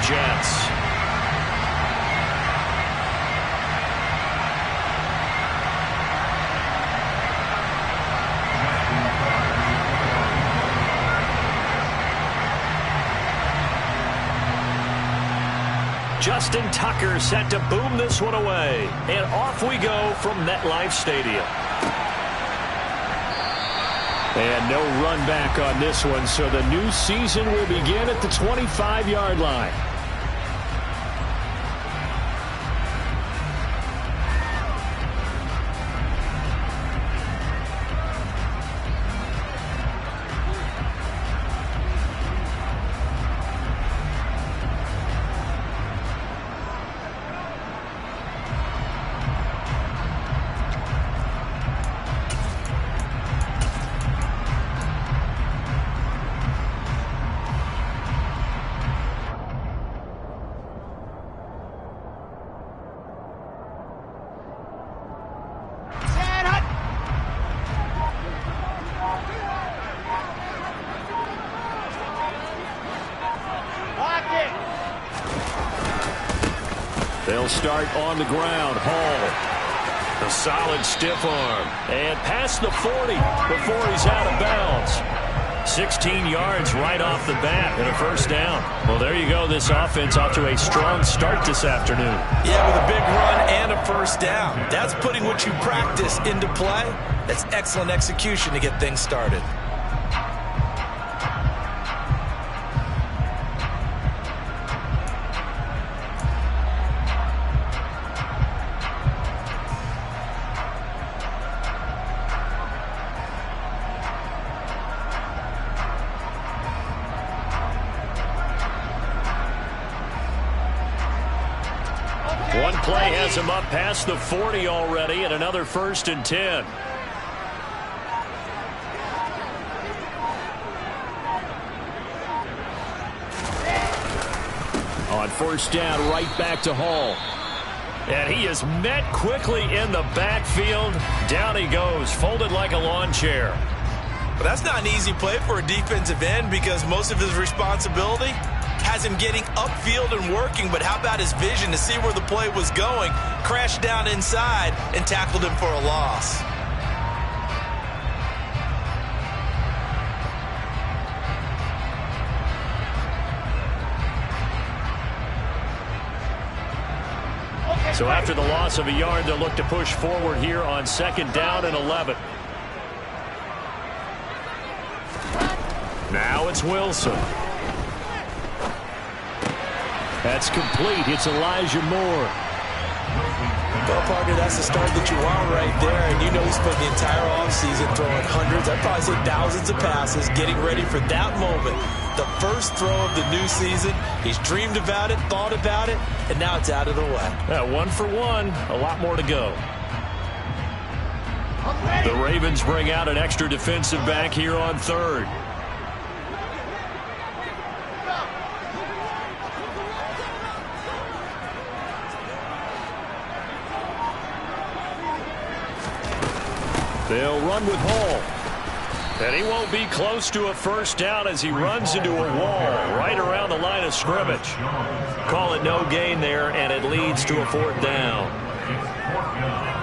Jets. Justin Tucker set to boom this one away. And off we go from MetLife Stadium. And no run back on this one, so the new season will begin at the 25-yard line. They'll start on the ground. Hall. A solid stiff arm. And past the 40 before he's out of bounds. 16 yards right off the bat and a first down. Well, there you go. This offense off to a strong start this afternoon. Yeah, with a big run and a first down. That's putting what you practice into play. That's excellent execution to get things started. One play has him up past the 40 already, and another 1st and 10. On first down, right back to Hall. And he is met quickly in the backfield. Down he goes, folded like a lawn chair. But that's not an easy play for a defensive end because most of his responsibility has him getting upfield and working, but how about his vision to see where the play was going, crashed down inside, and tackled him for a loss. So after the loss of a yard, they'll look to push forward here on 2nd down and 11. Now it's Wilson. That's complete. It's Elijah Moore. Well, partner, that's the start that you want right there. And you know he spent the entire offseason throwing hundreds, I'd probably say thousands of passes, getting ready for that moment. The first throw of the new season. He's dreamed about it, thought about it, and now it's out of the way. 1 for 1. A lot more to go. The Ravens bring out an extra defensive back here on 3rd. They'll run with Hall. And he won't be close to a first down as he runs into a wall right around the line of scrimmage. Call it no gain there, and it leads to a 4th down.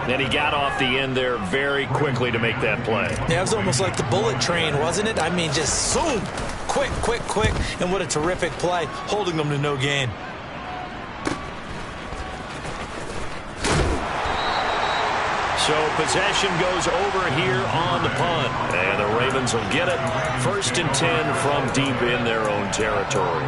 And he got off the end there very quickly to make that play. Yeah, it was almost like the bullet train, wasn't it? I mean, just zoom. Quick, quick, quick. And what a terrific play, holding them to no gain. So possession goes over here on the punt. And the Ravens will get it. 1st and 10 from deep in their own territory.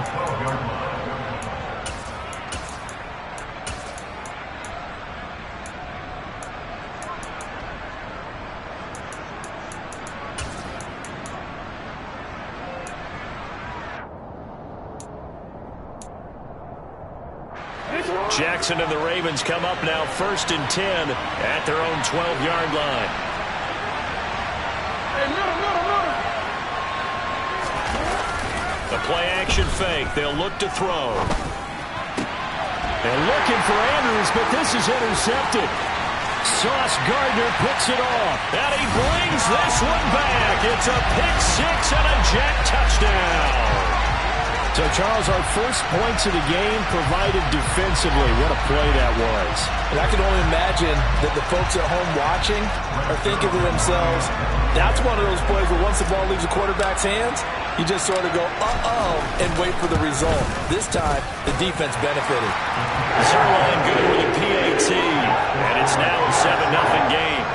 Jackson and the Ravens come up now 1st and 10 at their own 12-yard line. The play-action fake. They'll look to throw. They're looking for Andrews, but this is intercepted. Sauce Gardner picks it off, and he brings this one back. It's a pick six and a Jet touchdown. So, Charles, our first points of the game provided defensively. What a play that was. And I can only imagine that the folks at home watching are thinking to themselves, that's one of those plays where once the ball leaves the quarterback's hands, you just sort of go, uh-oh, and wait for the result. This time, the defense benefited. Zuerlein good with a PAT, and it's now a 7-0 game.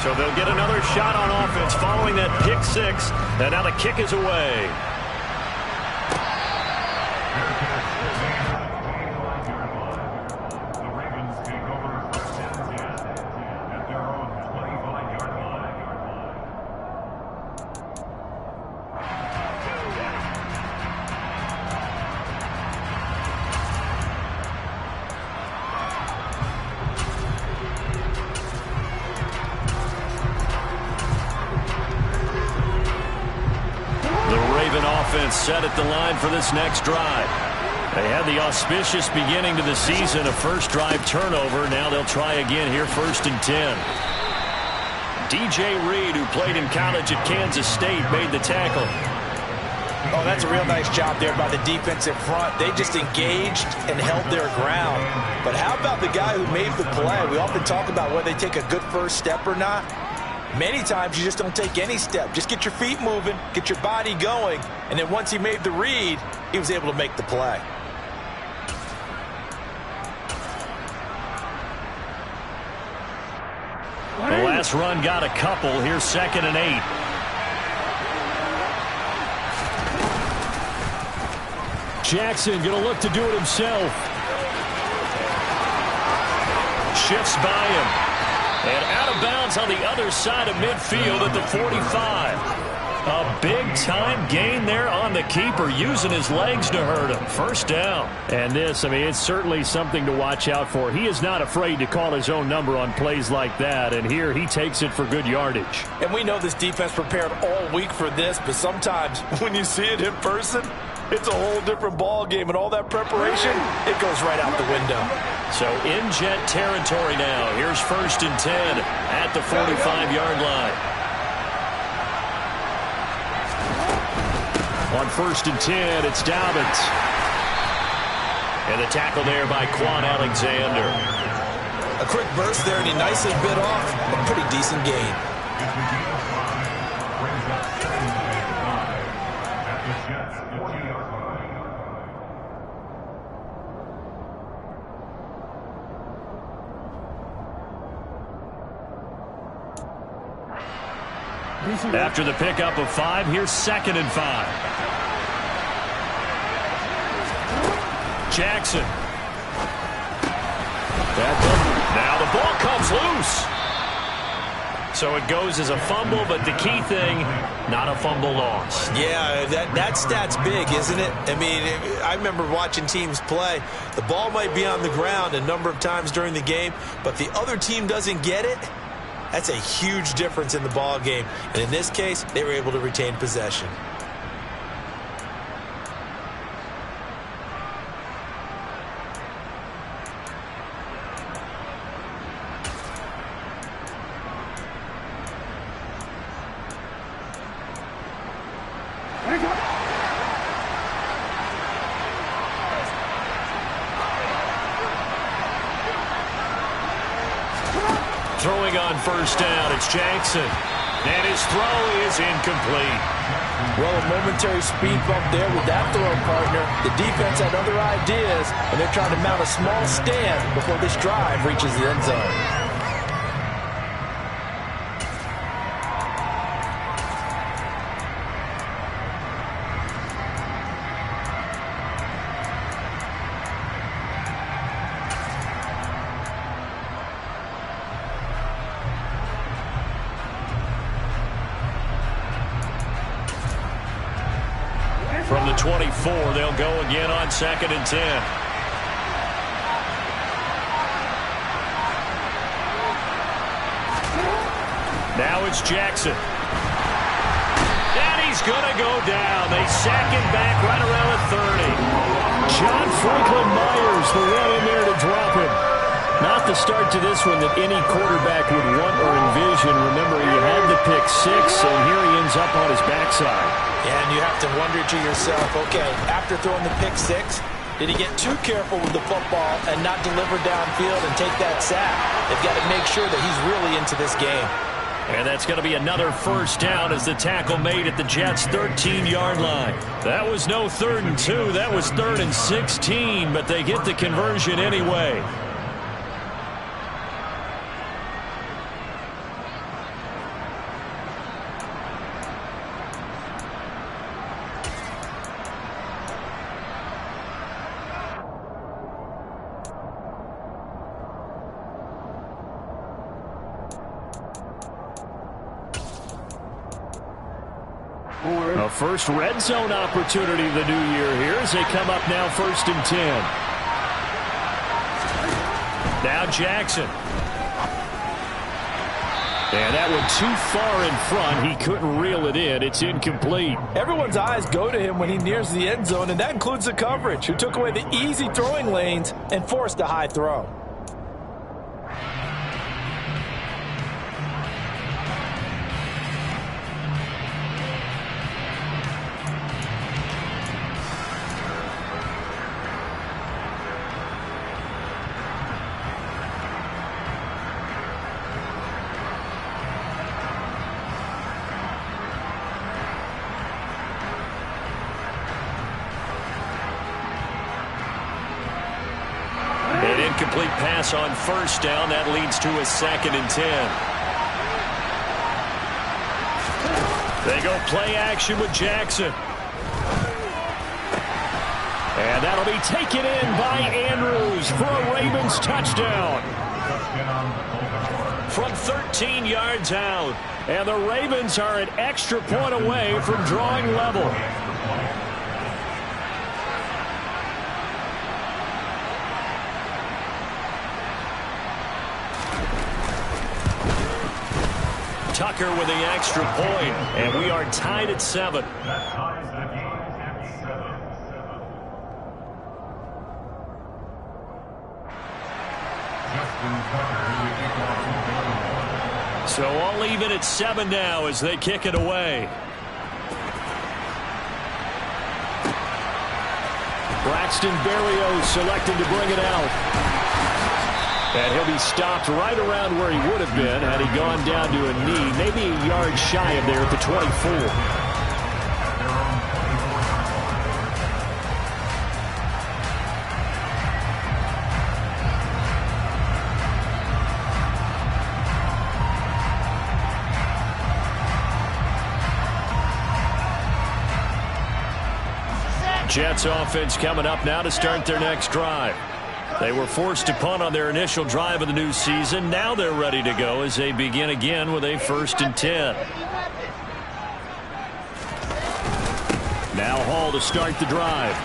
So they'll get another shot on offense following that pick six, and now the kick is away. Set at the line for this next drive. They had the auspicious beginning to the season, a first drive turnover. Now they'll try again here, 1st and 10. DJ Reed, who played in college at Kansas State, made the tackle. Oh, that's a real nice job there by the defensive front. They just engaged and held their ground. But how about the guy who made the play? We often talk about whether they take a good first step or not. Many times you just don't take any step. Just get your feet moving, get your body going, and then once he made the read, he was able to make the play. The last run got a couple. Here's 2nd and 8. Jackson going to look to do it himself. Shifts by him. And out of bounds on the other side of midfield at the 45. A big-time gain there on the keeper, using his legs to hurt him. First down. And this, I mean, it's certainly something to watch out for. He is not afraid to call his own number on plays like that, and here he takes it for good yardage. And we know this defense prepared all week for this, but sometimes when you see it in person, it's a whole different ball game, and all that preparation, it goes right out the window. So in Jet territory now. Here's 1st and 10 at the 45-yard line. On 1st and 10, it's Dobbins. And the tackle there by Quan Alexander. A quick burst there, and he nicely bit off a pretty decent gain. After the pickup of 5, here's 2nd and 5. Jackson. Now the ball comes loose. So it goes as a fumble, but the key thing, not a fumble loss. Yeah, that stat's big, isn't it? I mean, I remember watching teams play. The ball might be on the ground a number of times during the game, but the other team doesn't get it. That's a huge difference in the ball game. And in this case, they were able to retain possession. Throwing on 1st down, it's Jackson. And his throw is incomplete. Well, a momentary speed bump there with that throw, partner. The defense had other ideas, and they're trying to mount a small stand before this drive reaches the end zone. From the 24, they'll go again on 2nd and 10. Now it's Jackson. And he's going to go down. They sack him back right around the 30. John Franklin Myers, the one in there to drop him. Not the start to this one that any quarterback would want or envision. Remember, he had the pick six, and here he ends up on his backside. Yeah, and you have to wonder to yourself, okay, after throwing the pick six, did he get too careful with the football and not deliver downfield and take that sack? They've got to make sure that he's really into this game. And that's going to be another first down as the tackle made at the Jets' 13-yard line. That was no 3rd and 2. That was 3rd and 16, but they get the conversion anyway. A first red zone opportunity of the new year here as they come up now 1st and 10. Now Jackson. And that one too far in front. He couldn't reel it in. It's incomplete. Everyone's eyes go to him when he nears the end zone, and that includes the coverage, who took away the easy throwing lanes and forced a high throw. Incomplete pass on first down. That leads to a 2nd and 10. They go play action with Jackson. And that'll be taken in by Andrews for a Ravens touchdown. From 13 yards out. And the Ravens are an extra point away from drawing level. Tucker with the extra point, and we are tied at 7. So all even at 7 now as they kick it away. Braxton Berrios selecting to bring it out. And he'll be stopped right around where he would have been had he gone down to a knee, maybe a yard shy of there at the 24. Jets offense coming up now to start their next drive. They were forced to punt on their initial drive of the new season. Now they're ready to go as they begin again with a 1st and 10. Now Hall to start the drive.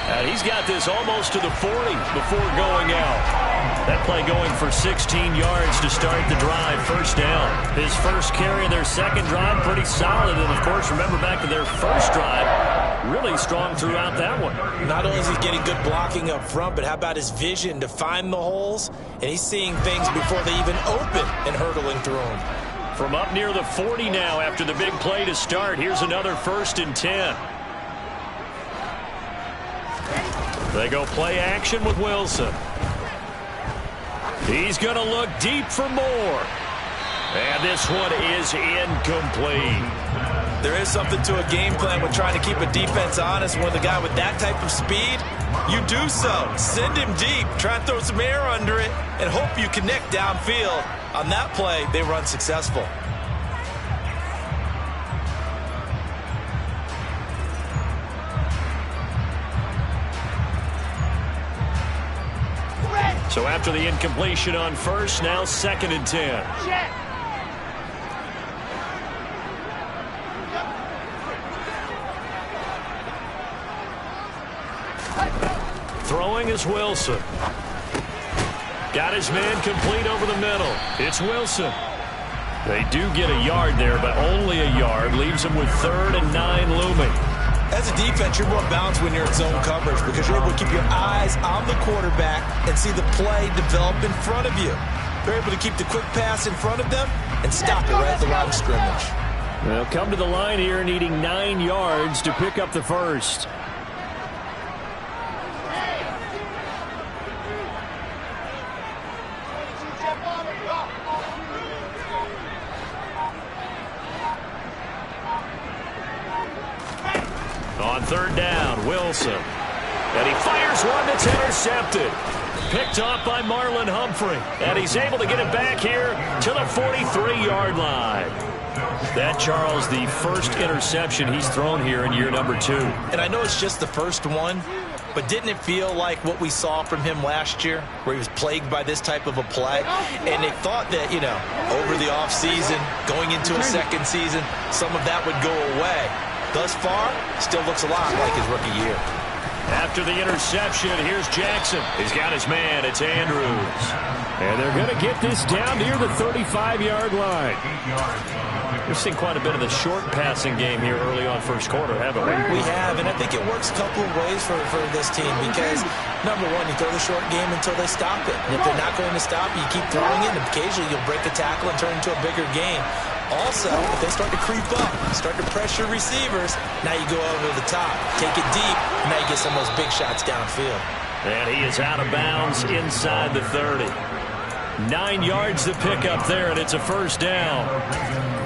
And he's got this almost to the 40 before going out. That play going for 16 yards to start the drive. First down. His first carry of their second drive, pretty solid. And, of course, remember back to their first drive, really strong throughout that one. Not only is he getting good blocking up front, but how about his vision to find the holes? And he's seeing things before they even open and hurdling through them. From up near the 40 now after the big play to start, here's another 1st and 10. They go play action with Wilson. He's going to look deep for more. And this one is incomplete. There is something to a game plan with trying to keep a defense honest. When the guy with that type of speed, you do so. Send him deep. Try and throw some air under it and hope you connect downfield. On that play, they were unsuccessful. So after the incompletion on first, now 2nd and 10. Throwing is Wilson. Got his man complete over the middle. It's Wilson. They do get a yard there, but only a yard. Leaves them with 3rd and 9 looming. As a defense, you're more balanced when you're in zone coverage because you're able to keep your eyes on the quarterback and see the play develop in front of you. You're able to keep the quick pass in front of them and stop it right at the line of scrimmage. They'll come to the line here needing 9 yards to pick up the first. On third down, Wilson. And he fires one that's intercepted. Picked off by Marlon Humphrey. And he's able to get it back here to the 43-yard line. That, Charles, the first interception he's thrown here in year number 2. And I know it's just the first one, but didn't it feel like what we saw from him last year, where he was plagued by this type of a play? And they thought that, over the offseason, going into a second season, some of that would go away. Thus far, still looks a lot like his rookie year. After the interception, here's Jackson. He's got his man. It's Andrews. And they're going to get this down near the 35-yard line. We've seen quite a bit of the short passing game here early on first quarter, haven't we? We have, and I think it works a couple of ways for this team because, number one, you throw the short game until they stop it. And if they're not going to stop, you keep throwing it, and occasionally you'll break a tackle and turn it into a bigger game. Also, if they start to creep up, start to pressure receivers, now you go over the top. Take it deep, and now you get some of those big shots downfield. And he is out of bounds inside the 30. 9 yards to pick up there, and it's a first down.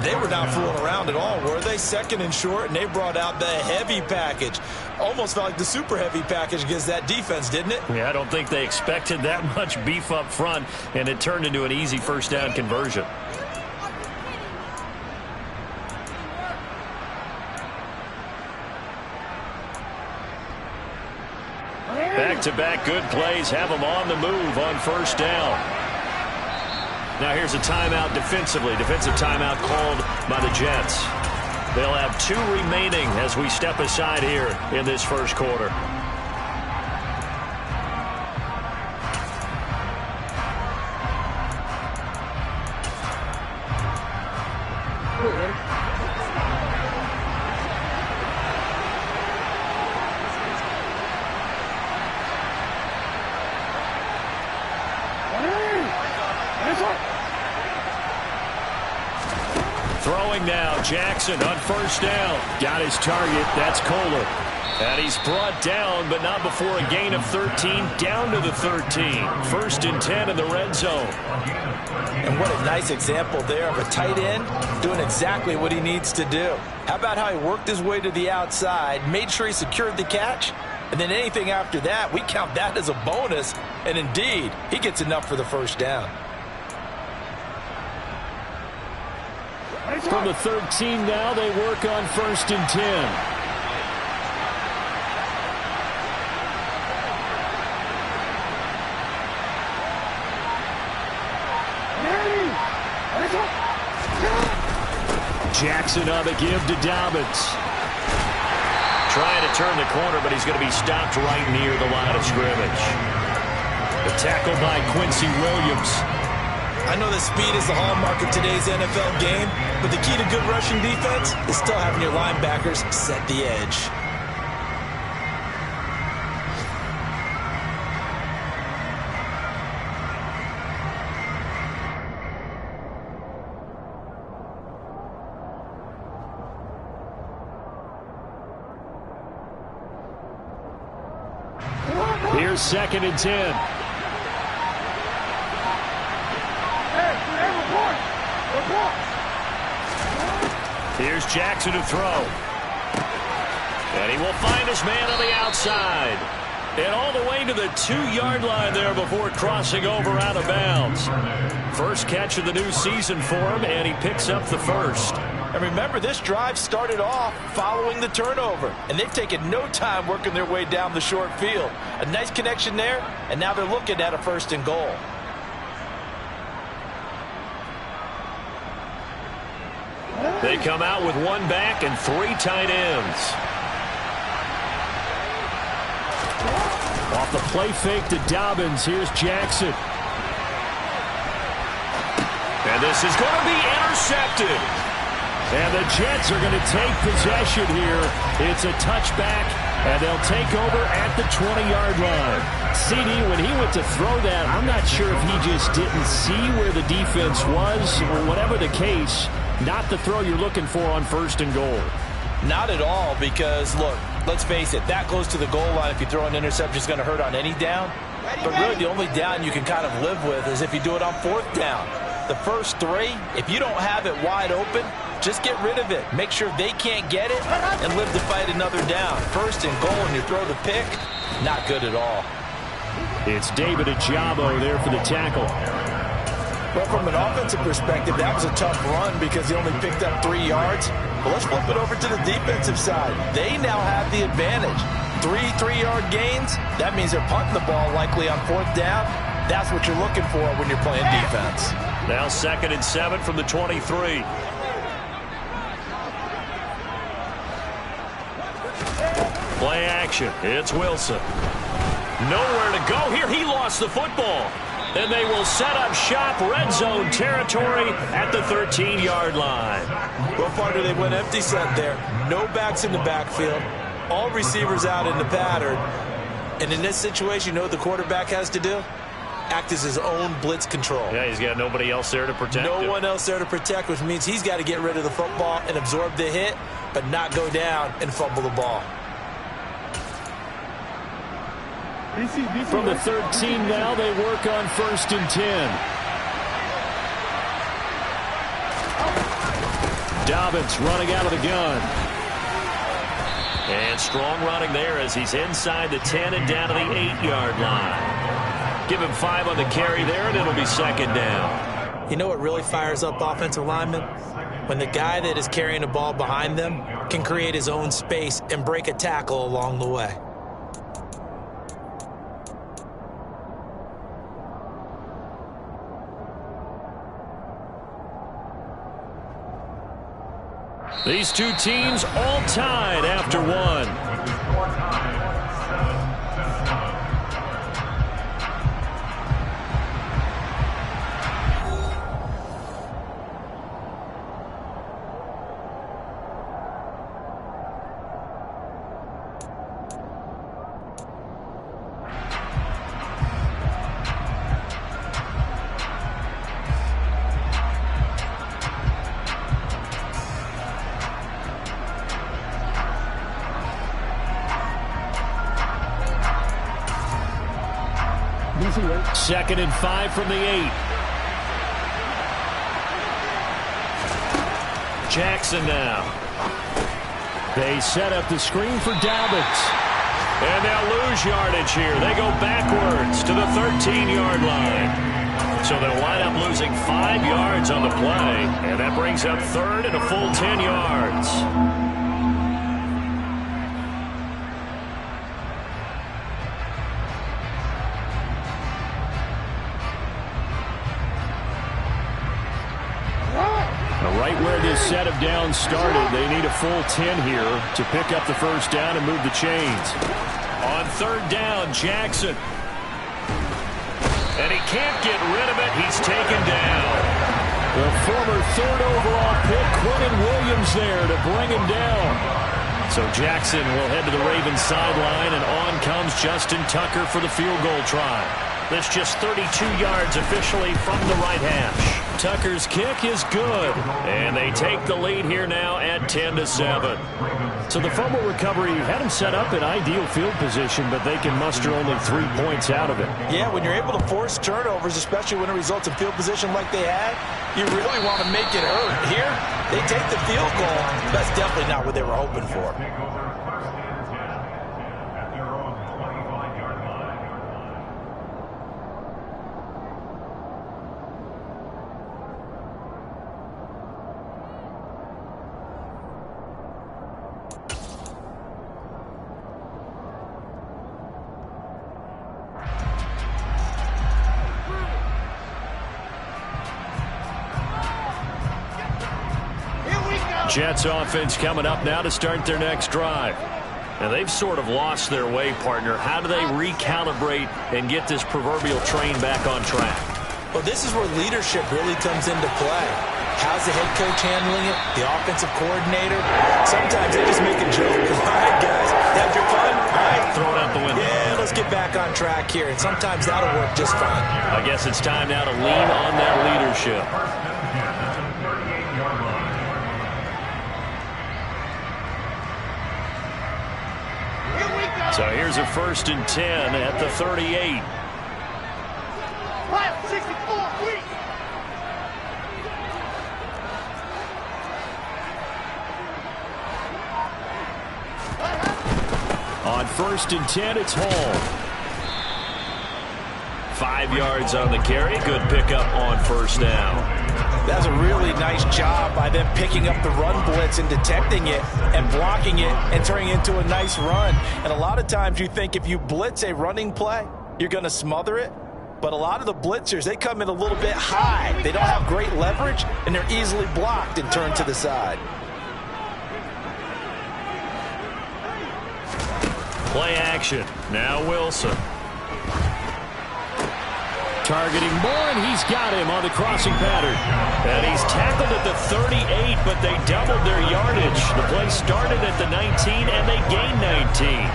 They were not fooling around at all, were they? Second and short, and they brought out the heavy package. Almost felt like the super heavy package against that defense, didn't it? Yeah, I don't think they expected that much beef up front, and it turned into an easy first down conversion. Back-to-back good plays have them on the move on first down. Now here's a timeout defensively. Defensive timeout called by the Jets. They'll have 2 remaining as we step aside here in this first quarter. Throwing now, Jackson on first down. Got his target, that's Kohler. And he's brought down, but not before a gain of 13, down to the 13. First and 10 in the red zone. And what a nice example there of a tight end doing exactly what he needs to do. How about how he worked his way to the outside, made sure he secured the catch, and then anything after that, we count that as a bonus. And indeed, he gets enough for the first down. From the 13 now, they work on first and 10. Jackson on the give to Dobbins. Trying to turn the corner, but he's going to be stopped right near the line of scrimmage. The tackle by Quincy Williams. I know that speed is the hallmark of today's NFL game, but the key to good rushing defense is still having your linebackers set the edge. Here's second and 10. Here's Jackson to throw. And he will find his man on the outside. And all the way to the 2-yard line there before crossing over out of bounds. First catch of the new season for him, and he picks up the first. And remember, this drive started off following the turnover. And they've taken no time working their way down the short field. A nice connection there, and now they're looking at a first and goal. They come out with 1 back and 3 tight ends. Off the play fake to Dobbins, here's Jackson. And this is going to be intercepted. And the Jets are going to take possession here. It's a touchback, and they'll take over at the 20-yard line. CD, when he went to throw that, I'm not sure if he just didn't see where the defense was, or whatever the case, not the throw you're looking for on 1st and goal. Not at all, because, look, let's face it, that close to the goal line, if you throw an interception, is going to hurt on any down. But really, the only down you can kind of live with is if you do it on 4th down. The first 3, if you don't have it wide open, just get rid of it. Make sure they can't get it and live to fight another down. 1st and goal, and you throw the pick, not good at all. It's David Ojabo there for the tackle. Well, from an offensive perspective, that was a tough run because he only picked up 3 yards. But let's flip it over to the defensive side. They now have the advantage. 3 3-yard gains, that means they're punting the ball likely on 4th down. That's what you're looking for when you're playing defense. Now 2nd and 7 from the 23. Play action. It's Wilson. Nowhere to go here. He lost the football. And they will set up shop, red zone territory at the 13-yard line. Well, partner, they went empty set there. No backs in the backfield. All receivers out in the pattern. And in this situation, you know what the quarterback has to do? Act as his own blitz control. Yeah, he's got nobody else there to protect him. No one else there to protect, which means he's got to get rid of the football and absorb the hit, but not go down and fumble the ball. From the 13 now, they work on 1st and 10. Dobbins running out of the gun. And strong running there as he's inside the 10 and down to the 8-yard line. Give him 5 on the carry there, and it'll be 2nd down. You know what really fires up offensive linemen? When the guy that is carrying the ball behind them can create his own space and break a tackle along the way. These two teams all tied after one. Second and 5 from the 8. Jackson now. They set up the screen for Dobbins. And they'll lose yardage here. They go backwards to the 13-yard line. So they'll wind up losing 5 yards on the play. And that brings up 3rd and a full 10 yards. Right where this set of downs started, they need a full 10 here to pick up the 1st down and move the chains. On 3rd down, Jackson. And he can't get rid of it. He's taken down. The former 3rd overall pick, Quentin Williams there to bring him down. So Jackson will head to the Ravens sideline, and on comes Justin Tucker for the field goal try. That's just 32 yards officially from the right hash. Tucker's kick is good, and they take the lead here now at 10-7. So the fumble recovery had them set up in ideal field position, but they can muster only 3 points out of it. Yeah, when you're able to force turnovers, especially when it results in field position like they had, you really want to make it hurt. Here, they take the field goal. That's definitely not what they were hoping for. Jets offense coming up now to start their next drive. And they've sort of lost their way, partner. How do they recalibrate and get this proverbial train back on track? Well, this is where leadership really comes into play. How's the head coach handling it? The offensive coordinator? Sometimes they just make a joke. All right, guys, had your fun? All right. Throw it out the window. Yeah, let's get back on track here. And sometimes that'll work just fine. I guess it's time now to lean on that leadership. So here's a 1st and 10 at the 38. On 1st and 10, it's Hall. 5 yards on the carry. Good pickup on 1st down. That's a really nice job by them picking up the run blitz and detecting it and blocking it and turning it into a nice run. And a lot of times you think if you blitz a running play, you're going to smother it. But a lot of the blitzers, they come in a little bit high. They don't have great leverage, and they're easily blocked and turned to the side. Play action. Now Wilson. Targeting Moore, and he's got him on the crossing pattern. And he's tackled at the 38, but they doubled their yardage. The play started at the 19, and they gained 19.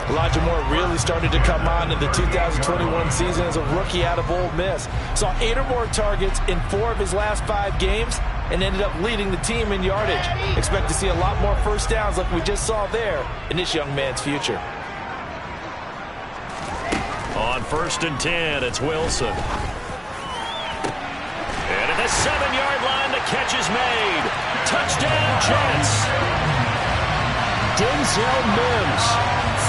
Elijah Moore really started to come on in the 2021 season as a rookie out of Ole Miss. Saw 8 or more targets in 4 of his last 5 games and ended up leading the team in yardage. Expect to see a lot more first downs like we just saw there in this young man's future. On 1st and 10, it's Wilson. And at the 7-yard line, the catch is made. Touchdown, Jets. Denzel Mims,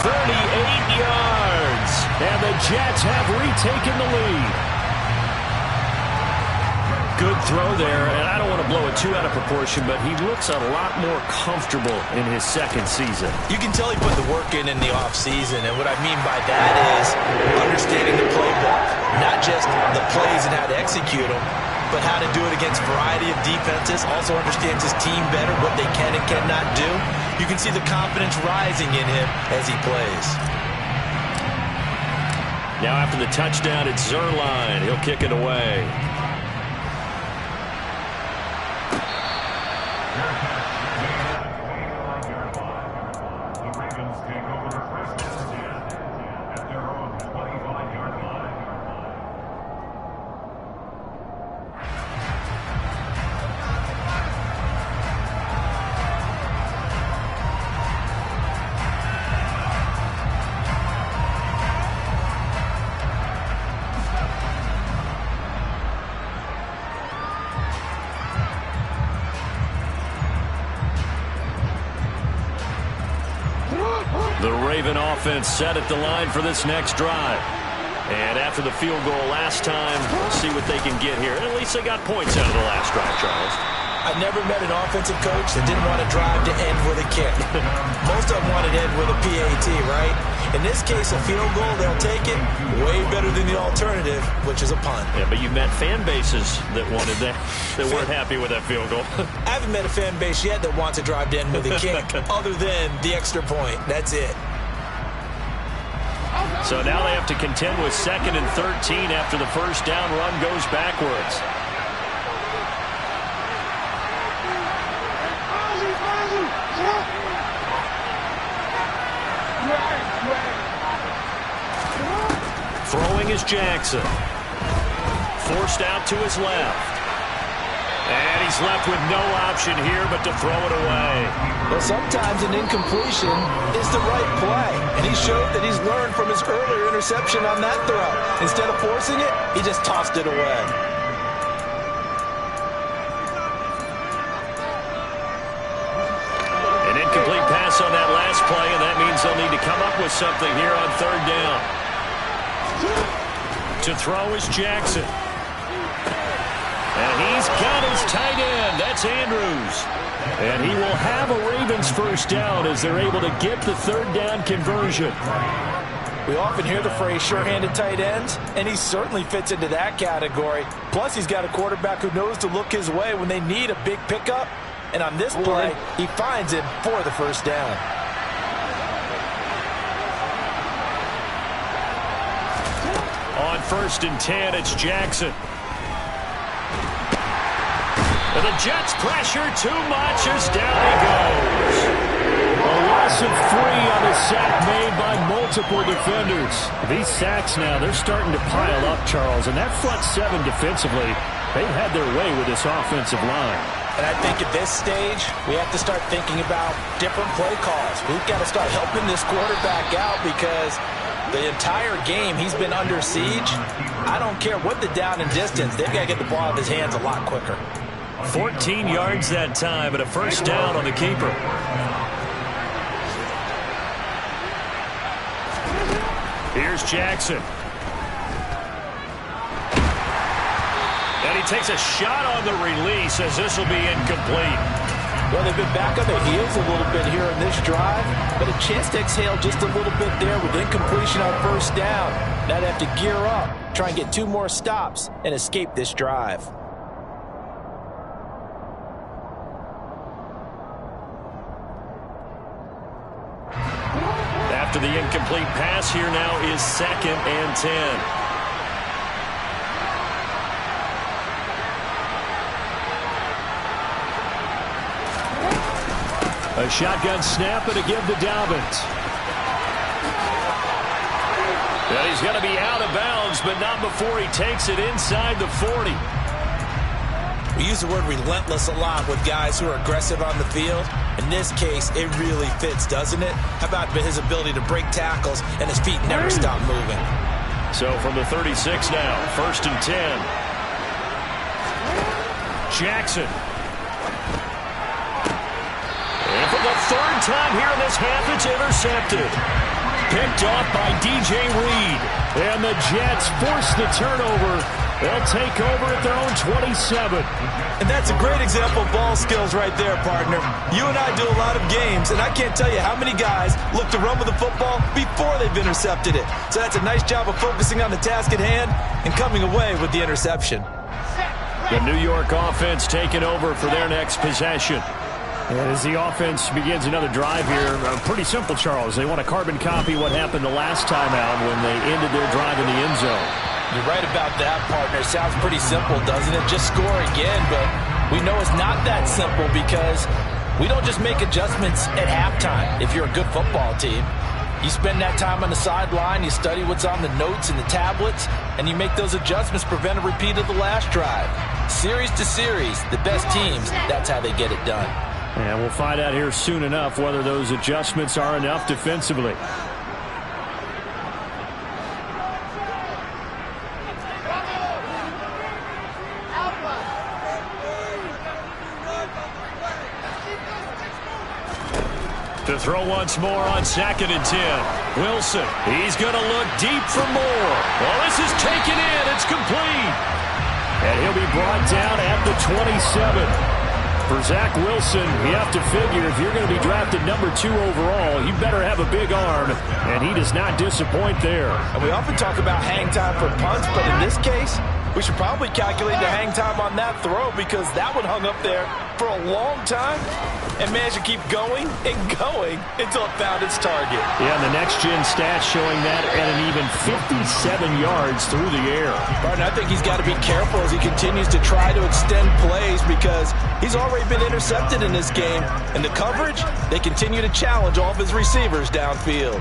38 yards. And the Jets have retaken the lead. Good throw there, and I don't want to blow it too out of proportion, but he looks a lot more comfortable in his 2nd season. You can tell he put the work in the offseason, and what I mean by that is understanding the playbook, not just the plays and how to execute them, but how to do it against a variety of defenses. Also understands his team better, what they can and cannot do. You can see the confidence rising in him as he plays. Now after the touchdown, it's Zuerlein. He'll kick it away. The Raven offense set at the line for this next drive. And after the field goal last time, we'll see what they can get here. At least they got points out of the last drive, Charles. I've never met an offensive coach that didn't want to drive to end with a kick. Most of them wanted to end with a PAT, right? In this case, a field goal, they'll take it. Way better than the alternative, which is a punt. Yeah, but you've met fan bases that wanted that, that weren't happy with that field goal. I haven't met a fan base yet that wants to drive to end with a kick, other than the extra point. That's it. So now they have to contend with 2nd and 13 after the first down run goes backwards. Throwing is Jackson. Forced out to his left. And he's left with no option here but to throw it away. Well, sometimes an incompletion is the right play. And he showed that he's learned from his earlier interception on that throw. Instead of forcing it, he just tossed it away. An incomplete pass on that last play, and that means they'll need to come up with something here on 3rd down. To throw is Jackson. And he's got his tight end. That's Andrews. And he will have a Ravens first down as they're able to get the 3rd down conversion. We often hear the phrase sure-handed tight ends, and he certainly fits into that category. Plus, he's got a quarterback who knows to look his way when they need a big pickup. And on this play, he finds him for the first down. On 1st and 10, it's Jackson. And the Jets pressure too much as down he goes. A loss of 3 on a sack made by multiple defenders. These sacks now, they're starting to pile up, Charles. And that front 7 defensively, they've had their way with this offensive line. And I think at this stage, we have to start thinking about different play calls. We've got to start helping this quarterback out because the entire game he's been under siege. I don't care what the down and distance. They've got to get the ball out of his hands a lot quicker. 14 yards that time and a first down on the keeper. Here's Jackson. And he takes a shot on the release as this will be incomplete. Well, they've been back on their heels a little bit here in this drive, but a chance to exhale just a little bit there with incompletion on first down. Now they have to gear up, try and get 2 more stops, and escape this drive. After the incomplete pass, here now is 2nd and 10. A shotgun snap and a give to Dobbins. And he's going to be out of bounds, but not before he takes it inside the 40. We use the word relentless a lot with guys who are aggressive on the field. In this case, it really fits, doesn't it? How about his ability to break tackles and his feet never stop moving? So from the 36 now, 1st and 10. Jackson. And for the 3rd time here in this half, it's intercepted. Picked off by DJ Reed. And the Jets force the turnover. They'll take over at their own 27. And that's a great example of ball skills right there, partner. You and I do a lot of games, and I can't tell you how many guys look to run with the football before they've intercepted it. So that's a nice job of focusing on the task at hand and coming away with the interception. The New York offense taking over for their next possession. And as the offense begins another drive here, pretty simple, Charles. They want to carbon copy what happened the last time out when they ended their drive in the end zone. You're right about that, partner. Sounds pretty simple, doesn't it? Just score again, but we know it's not that simple because we don't just make adjustments at halftime if you're a good football team. You spend that time on the sideline, you study what's on the notes and the tablets, and you make those adjustments, prevent a repeat of the last drive. Series to series, the best teams, that's how they get it done. And we'll find out here soon enough whether those adjustments are enough defensively. To throw once more on 2nd and 10. Wilson, he's going to look deep for more. Well, this is taken in. It's complete. And he'll be brought down at the 27. For Zach Wilson, you have to figure if you're going to be drafted number 2 overall, you better have a big arm, and he does not disappoint there. And we often talk about hang time for punts, but in this case, we should probably calculate the hang time on that throw because that one hung up there for a long time and managed to keep going and going until it found its target. Yeah, and the next-gen stats showing that at an even 57 yards through the air. Martin, I think he's got to be careful as he continues to try to extend plays because he's already been intercepted in this game. And the coverage, they continue to challenge all of his receivers downfield.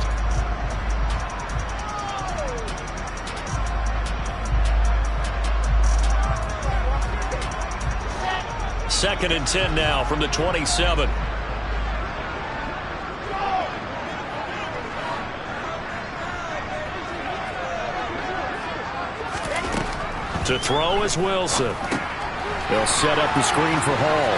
2nd and 10 now from the 27. To throw is Wilson. They'll set up the screen for Hall.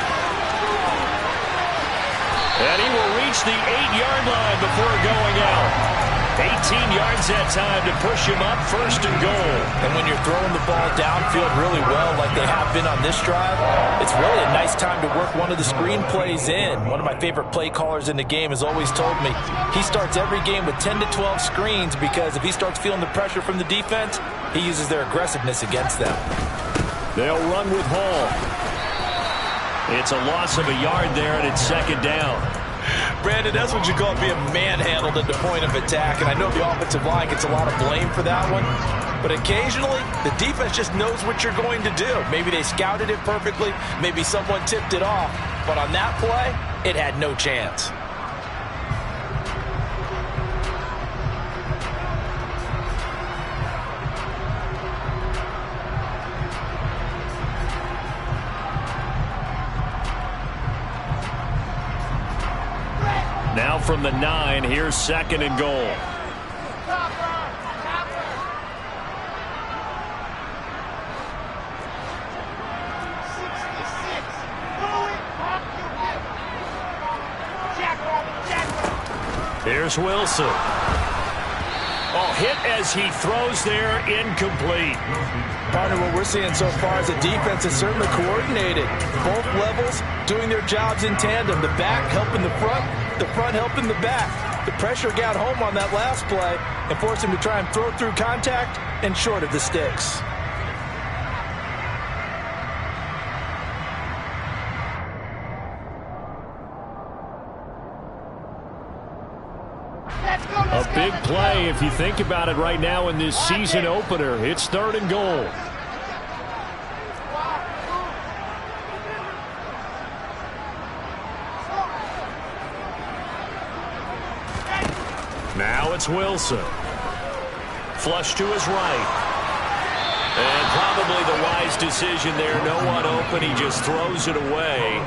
And he will reach the 8-yard line before going out. 18 yards that time to push him up 1st and goal. And when you're throwing the ball downfield really well like they have been on this drive, it's really a nice time to work one of the screen plays in. One of my favorite play callers in the game has always told me he starts every game with 10 to 12 screens because if he starts feeling the pressure from the defense, he uses their aggressiveness against them. They'll run with Hall. It's a loss of a yard there, and it's 2nd down. Brandon, that's what you call being manhandled at the point of attack. And I know the offensive line gets a lot of blame for that one. But occasionally, the defense just knows what you're going to do. Maybe they scouted it perfectly. Maybe someone tipped it off. But on that play, it had no chance. Now from the 9, here's 2nd and goal. Here's Wilson. Oh, hit as he throws there, incomplete. Partner, what we're seeing so far is the defense is certainly coordinated. Both levels doing their jobs in tandem. The back helping the front helping the back. The pressure got home on that last play and forced him to try and throw through contact and short of the sticks. A big play if you think about it right now in this season opener. It's 3rd and goal. Now it's Wilson. Flush to his right. And probably the wise decision there. No one open. He just throws it away.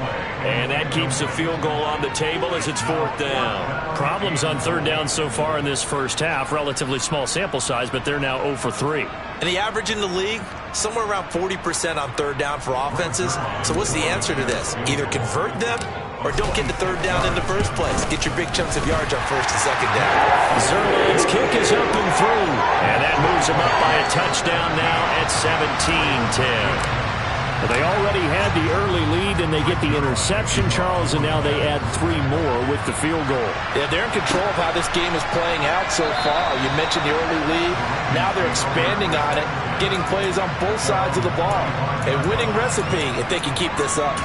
And that keeps the field goal on the table as it's 4th down. Problems on 3rd down so far in this first half. Relatively small sample size, but they're now 0 for 3. And the average in the league, somewhere around 40% on 3rd down for offenses. So what's the answer to this? Either convert them or don't get the 3rd down in the first place. Get your big chunks of yards on 1st and 2nd down. Zuerlein's kick is up and through. And that moves him up by a touchdown now at 17-10. Well, they already had the early lead, and they get the interception, Charles, and now they add 3 more with the field goal. Yeah, they're in control of how this game is playing out so far. You mentioned the early lead. Now they're expanding on it, getting plays on both sides of the ball. A winning recipe if they can keep this up.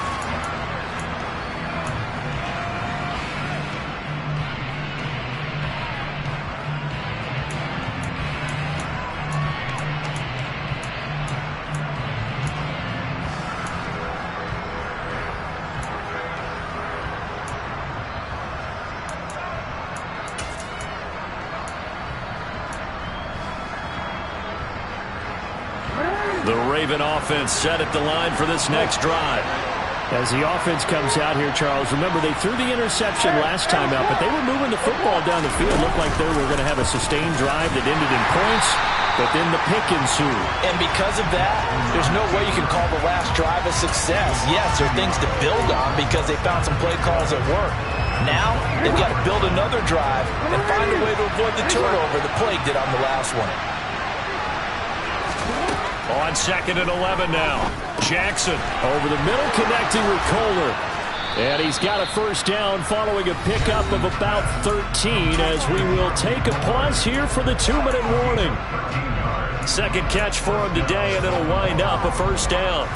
The Raven offense set at the line for this next drive. As the offense comes out here, Charles, remember they threw the interception last time out, but they were moving the football down the field. Looked like they were going to have a sustained drive that ended in points, but then the pick ensued. And because of that, there's no way you can call the last drive a success. Yes, there are things to build on because they found some play calls that work. Now, they've got to build another drive and find a way to avoid the turnover the play did on the last one. On 2nd and 11 now. Jackson over the middle connecting with Kohler. And he's got a 1st down following a pickup of about 13 as we will take a pause here for the 2-minute warning. 2nd catch for him today, and it'll wind up a 1st down.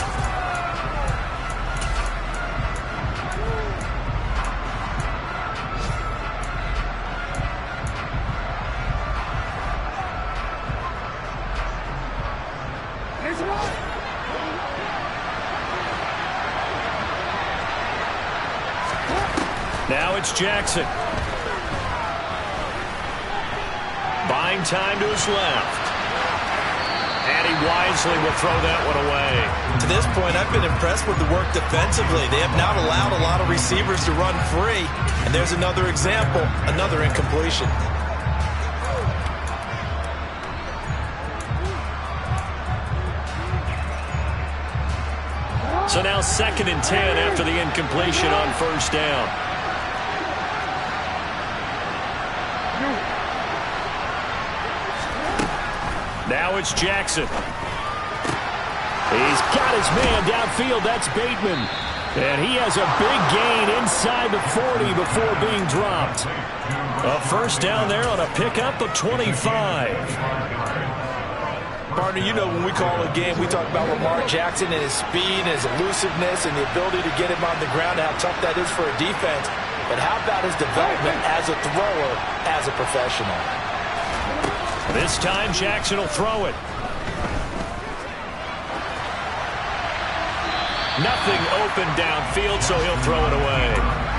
Now it's Jackson. Buying time to his left. And he wisely will throw that one away. To this point, I've been impressed with the work defensively. They have not allowed a lot of receivers to run free. And there's another example, another incompletion. So now 2nd and 10 after the incompletion on 1st down. Now it's Jackson. He's got his man downfield. That's Bateman. And he has a big gain inside the 40 before being dropped. A 1st down there on a pickup of 25. Partner, you know when we call a game, we talk about Lamar Jackson and his speed and his elusiveness and the ability to get him on the ground and how tough that is for a defense. but how about his development as a thrower, as a professional? This time, Jackson will throw it. Nothing open downfield, so he'll throw it away.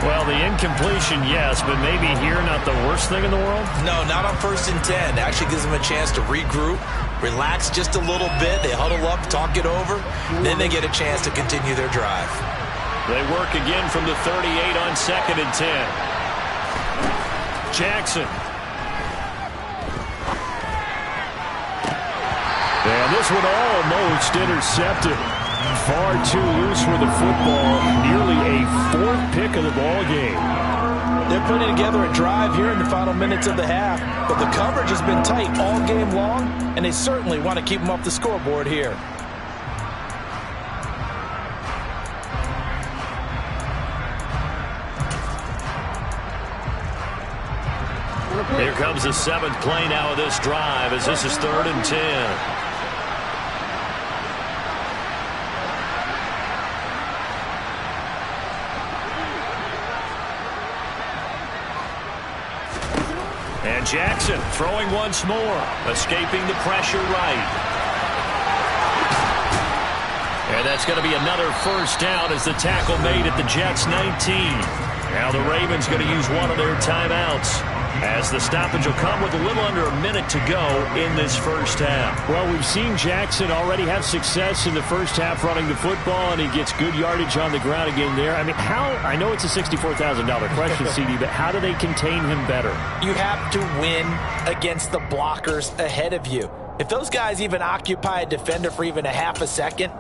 Well, the incompletion, yes, but maybe here not the worst thing in the world? No, not on 1st and 10. Actually gives them a chance to regroup, relax just a little bit. They huddle up, talk it over, then they get a chance to continue their drive. They work again from the 38 on 2nd and 10. Jackson. And this one almost intercepted. Far too loose with the football. Nearly a 4th pick of the ball game. They're putting together a drive here in the final minutes of the half, but the coverage has been tight all game long, and they certainly want to keep them off the scoreboard here. Here comes the 7th play now of this drive as this is 3rd and 10. And Jackson throwing once more, escaping the pressure right. And that's going to be another first down as the tackle made at the Jets' 19. Now the Ravens going to use one of their timeouts, as the stoppage will come with a little under a minute to go in this first half. Well, we've seen Jackson already have success in the first half running the football, and he gets good yardage on the ground again there. I mean, I know it's a $64,000 question, CD, but how do they contain him better? You have to win against the blockers ahead of you. If those guys even occupy a defender for even a half a second,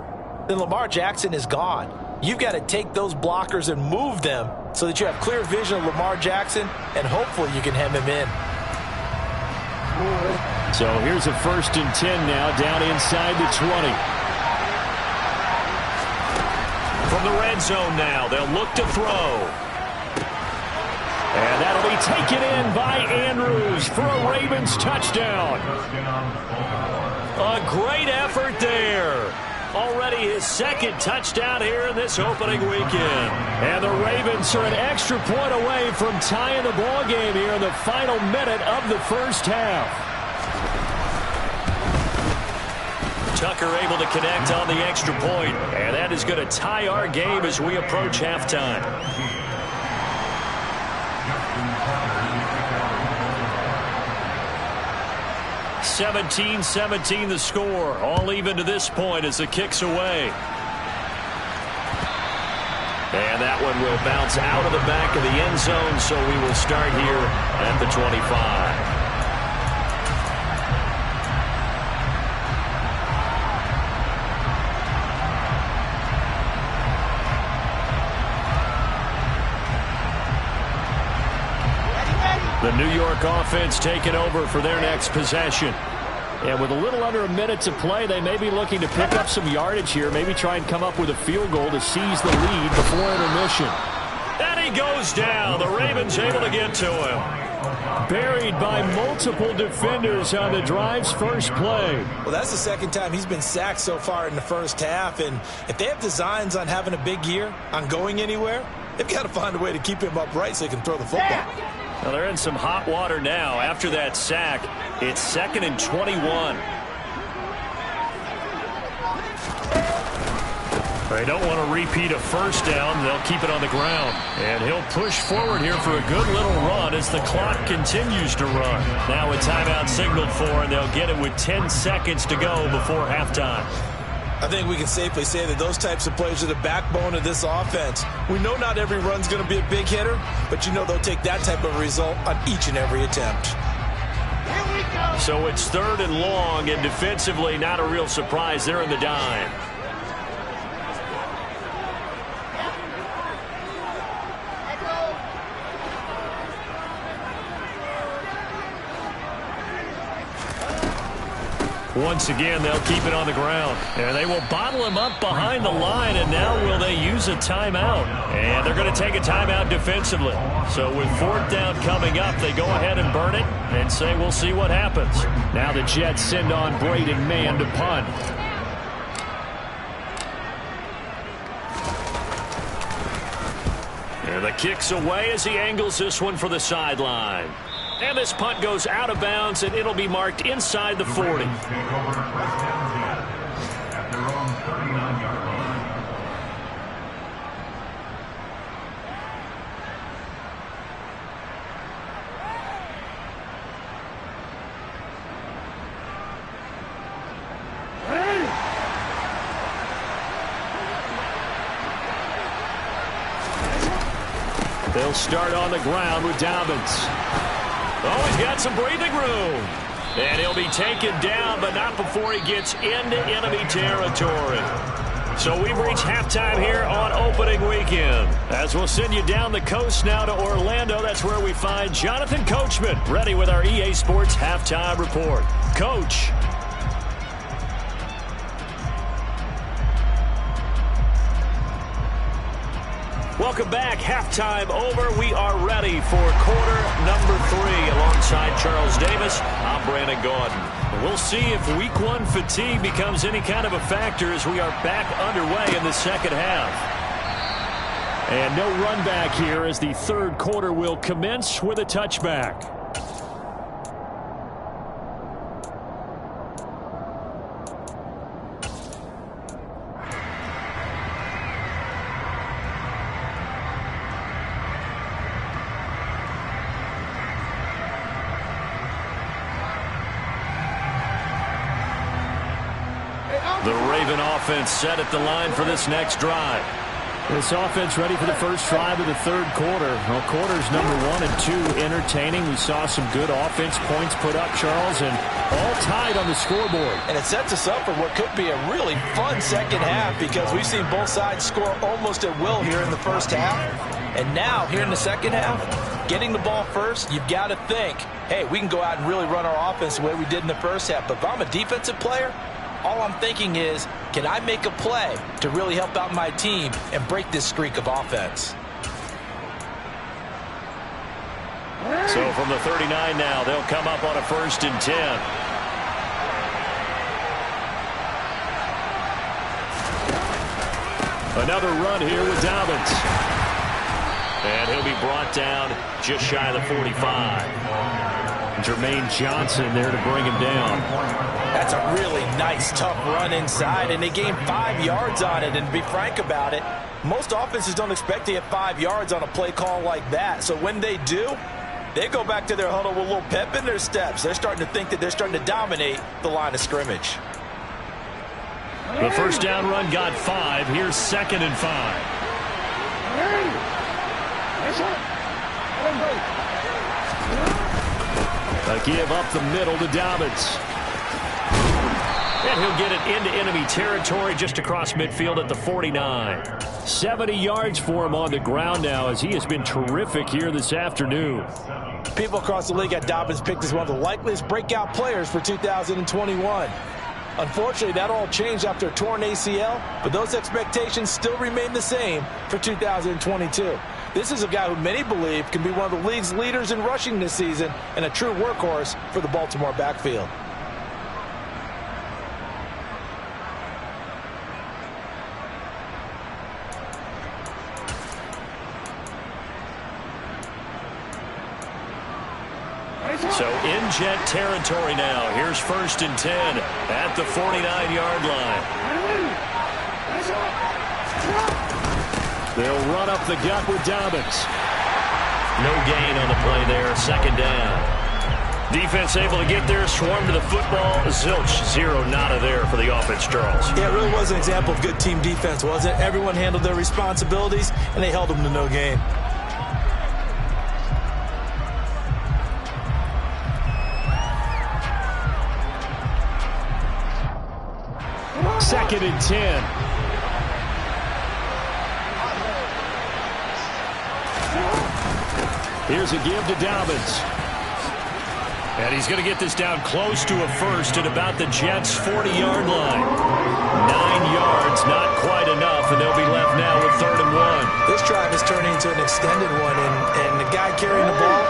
then Lamar Jackson is gone. You've got to take those blockers and move them so that you have clear vision of Lamar Jackson, and hopefully you can hem him in. So here's a 1st and 10 now, down inside the 20. From the red zone now, they'll look to throw. And that'll be taken in by Andrews for a Ravens touchdown. A great effort there. Already his 2nd touchdown here in this opening weekend. And the Ravens are an extra point away from tying the ball game here in the final minute of the first half. Tucker able to connect on the extra point, and that is going to tie our game as we approach halftime. (17-17) the score. All even to this point as the kick's away. And that one will bounce out of the back of the end zone, so we will start here at the 25. The New York offense taking over for their next possession. And with a little under a minute to play, they may be looking to pick up some yardage here, maybe try and come up with a field goal to seize the lead before intermission. And he goes down. The Ravens able to get to him. Buried by multiple defenders on the drive's first play. Well, that's the 2nd time he's been sacked so far in the first half, and if they have designs on having a big year, on going anywhere, they've got to find a way to keep him upright so he can throw the football. Well, they're in some hot water now. After that sack, it's 2nd and 21. They don't want to repeat a first down. They'll keep it on the ground. And he'll push forward here for a good little run as the clock continues to run. Now a timeout signaled for, and they'll get it with 10 seconds to go before halftime. I think we can safely say that those types of plays are the backbone of this offense. We know not every run's going to be a big hitter, but you know they'll take that type of result on each and every attempt. So it's 3rd and long, and defensively not a real surprise. They're in the dime. Once again, they'll keep it on the ground. And they will bottle him up behind the line, and now will they use a timeout? And they're going to take a timeout defensively. So with 4th down coming up, they go ahead and burn it and say we'll see what happens. Now the Jets send on Braden Mann to punt. And the kick's away as he angles this one for the sideline. And this punt goes out of bounds, and it'll be marked inside the 40. They'll start on the ground with Dobbins. Oh, he's got some breathing room. And he'll be taken down, but not before he gets into enemy territory. So we've reached halftime here on opening weekend. As we'll send you down the coast now to Orlando, that's where we find Jonathan Coachman, ready with our EA Sports halftime report. Coach. Welcome back. Halftime over. We are ready for quarter number 3. Alongside Charles Davis, I'm Brandon Gaudin. We'll see if week 1 fatigue becomes any kind of a factor as we are back underway in the second half. And no run back here as the third quarter will commence with a touchback. The Raven offense set at the line for this next drive. This offense ready for the first drive of the third quarter. Well, quarters number 1 and 2 entertaining. We saw some good offense points put up, Charles, and all tied on the scoreboard. And it sets us up for what could be a really fun second half because we've seen both sides score almost at will here in the first half. And now, here in the second half, getting the ball first, you've got to think, hey, we can go out and really run our offense the way we did in the first half. But if I'm a defensive player, all I'm thinking is, can I make a play to really help out my team and break this streak of offense? So from the 39 now, they'll come up on a 1st and 10. Another run here with Dobbins. And he'll be brought down just shy of the 45. Jermaine Johnson there to bring him down. That's a really nice, tough run inside, and they gained 5 yards on it. And to be frank about it, most offenses don't expect to get 5 yards on a play call like that. So when they do, they go back to their huddle with a little pep in their steps. They're starting to think that they're starting to dominate the line of scrimmage. The first down run got 5. Here's 2nd and 5. A give up the middle to Dobbins. And he'll get it into enemy territory just across midfield at the 49. 70 yards for him on the ground now as he has been terrific here this afternoon. People across the league had Dobbins picked as one of the likeliest breakout players for 2021. Unfortunately, that all changed after a torn ACL, but those expectations still remain the same for 2022. This is a guy who many believe can be one of the league's leaders in rushing this season and a true workhorse for the Baltimore backfield. So in jet territory now. Here's 1st and 10 at the 49-yard line. They'll run up the gut with Dobbins. No gain on the play there. 2nd down. Defense able to get there, swarm to the football. Zilch, 0 nada there for the offense, Charles. Yeah, it really was an example of good team defense, wasn't it? Everyone handled their responsibilities, and they held them to no gain. 2nd and 10. Here's a give to Dobbins. And he's going to get this down close to a 1st at about the Jets' 40-yard line. 9 yards, not quite enough, and they'll be left now with 3rd and 1. This drive is turning into an extended one, and the guy carrying the ball,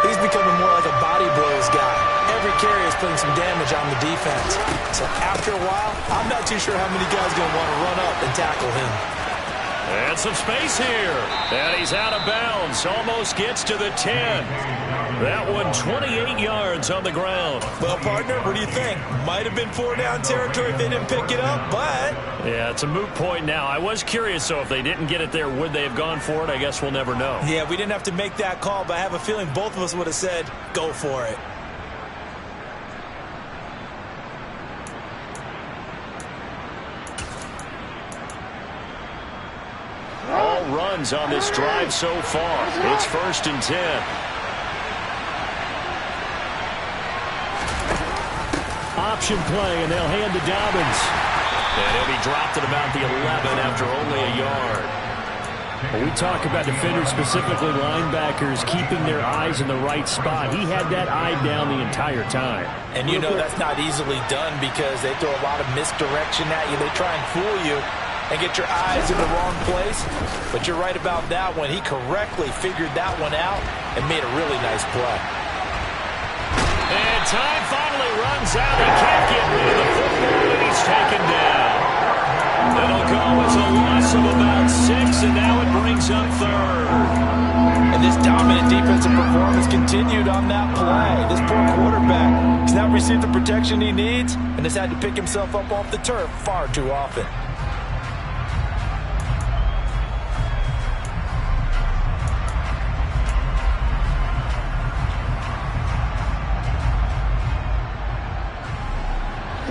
he's becoming more like a body blows guy. Every carry is putting some damage on the defense. So after a while, I'm not too sure how many guys are going to want to run up and tackle him. And some space here. And he's out of bounds. Almost gets to the 10. That one 28 yards on the ground. Well, partner, what do you think? Might have been 4-down territory if they didn't pick it up, but... Yeah, it's a moot point now. I was curious, so if they didn't get it there, would they have gone for it? I guess we'll never know. Yeah, we didn't have to make that call, but I have a feeling both of us would have said, go for it. All runs on this drive so far. It's 1st and 10. Option play, and they'll hand to Dobbins. And he'll be dropped at about the 11 after only a yard. When we talk about defenders, specifically linebackers, keeping their eyes in the right spot, he had that eye down the entire time. And you know that's not easily done because they throw a lot of misdirection at you. They try and fool you and get your eyes in the wrong place. But you're right about that one. He correctly figured that one out and made a really nice play. And time finally runs out. He can't get rid of the football, and he's taken down. It'll go as a loss of about 6, and now it brings up 3rd. And this dominant defensive performance continued on that play. This poor quarterback has now received the protection he needs and has had to pick himself up off the turf far too often.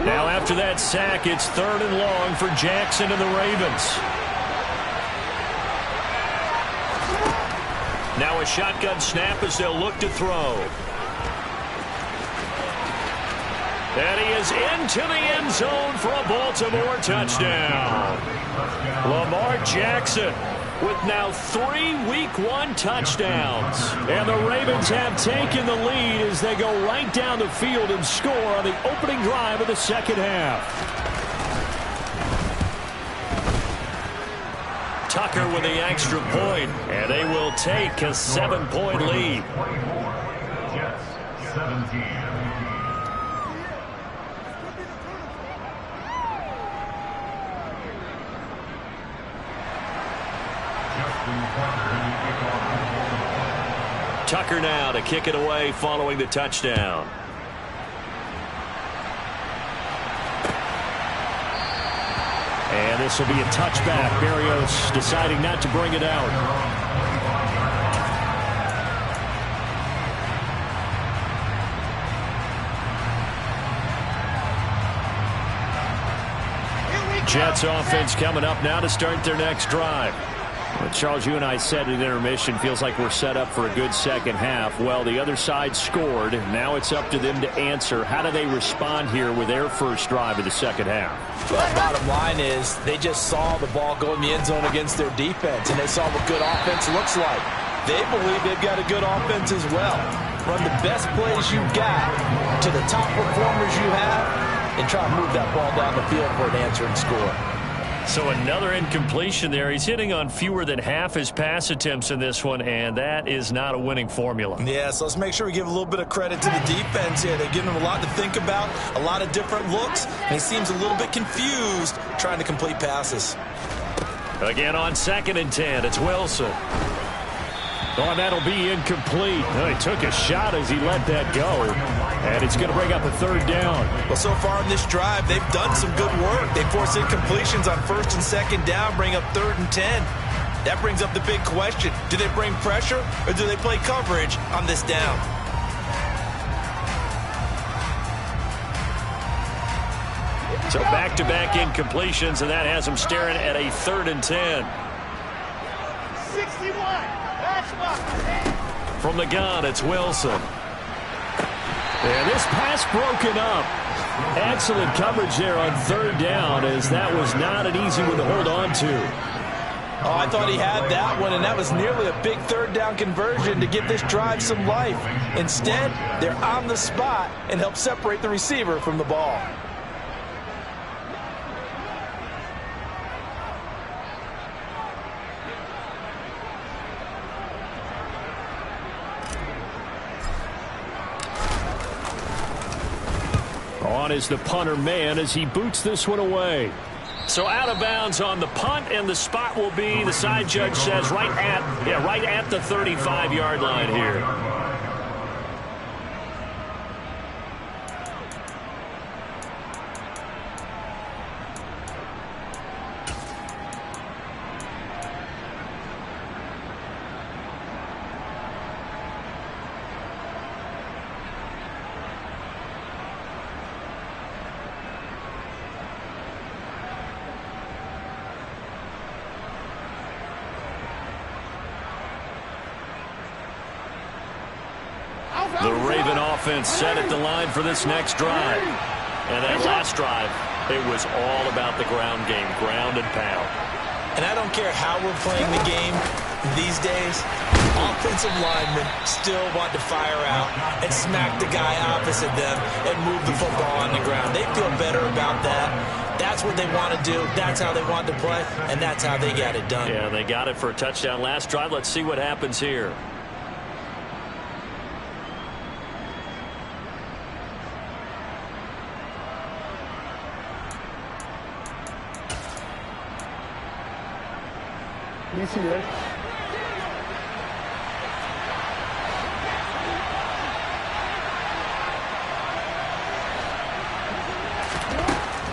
Now after that sack, it's 3rd and long for Jackson and the Ravens. Now a shotgun snap as they'll look to throw. And he is into the end zone for a Baltimore touchdown. Lamar Jackson with now 3 Week 1 touchdowns. And the Ravens have taken the lead as they go right down the field and score on the opening drive of the second half. Tucker with the extra point, and they will take a 7-point lead. Jets, 17. Tucker now to kick it away following the touchdown. And this will be a touchback. Berrios deciding not to bring it out. Jets offense coming up now to start their next drive. Well, Charles, you and I said at intermission, feels like we're set up for a good second half. Well, the other side scored. Now it's up to them to answer. How do they respond here with their first drive of the second half? Well, bottom line is they just saw the ball go in the end zone against their defense, and they saw what good offense looks like. They believe they've got a good offense as well. Run the best plays you've got to the top performers you have and try to move that ball down the field for an answering score. So another incompletion there. He's hitting on fewer than half his pass attempts in this one, and that is not a winning formula. Yeah, so let's make sure we give a little bit of credit to the defense here. They're giving him a lot to think about, a lot of different looks, and he seems a little bit confused trying to complete passes. Again on 2nd and 10, it's Wilson. Oh, and that'll be incomplete. Oh, he took a shot as he let that go. And it's going to bring up a 3rd down. Well, so far in this drive, they've done some good work. They force incompletions on 1st and 2nd down, bring up 3rd and 10. That brings up the big question. Do they bring pressure or do they play coverage on this down? So back-to-back incompletions, and that has them staring at a 3rd and 10. 61. From the gun, it's Wilson. And this pass broken up. Excellent coverage there on 3rd down, as that was not an easy one to hold on to. Oh, I thought he had that one, and that was nearly a big 3rd down conversion to give this drive some life. Instead, they're on the spot and help separate the receiver from the ball. On is the punter man as he boots this one away. So out of bounds on the punt, and the spot will be, the side judge says, right at the 35-yard line here. The Raven offense set at the line for this next drive. And that last drive, it was all about the ground game, ground and pound. And I don't care how we're playing the game these days, offensive linemen still want to fire out and smack the guy opposite them and move the football on the ground. They feel better about that. That's what they want to do. That's how they want to play, and that's how they got it done. Yeah, they got it for a touchdown last drive. Let's see what happens here.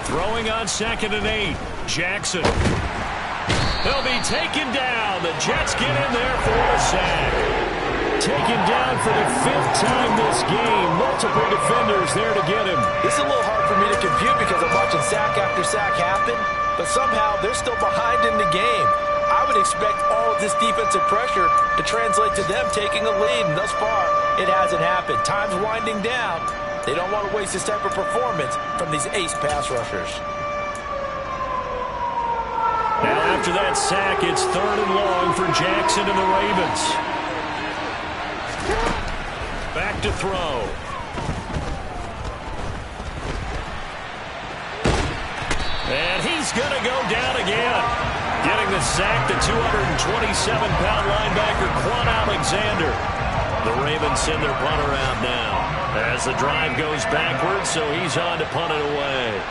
Throwing on 2nd and 8. Jackson. He'll be taken down. The Jets get in there for a sack. Taken down for the 5th time this game. Multiple defenders there to get him. This is a little hard for me to compute because I'm watching sack after sack happen, but somehow they're still behind in the game. I would expect all of this defensive pressure to translate to them taking a lead, and thus far, it hasn't happened. Time's winding down. They don't want to waste this type of performance from these ace pass rushers. Now after that sack, it's 3rd and long for Jackson and the Ravens. Back to throw. And he's going to go down again. Getting the sack, the 227-pound linebacker, Quan Alexander. The Ravens send their punter out now as the drive goes backwards, so he's on to punt it away.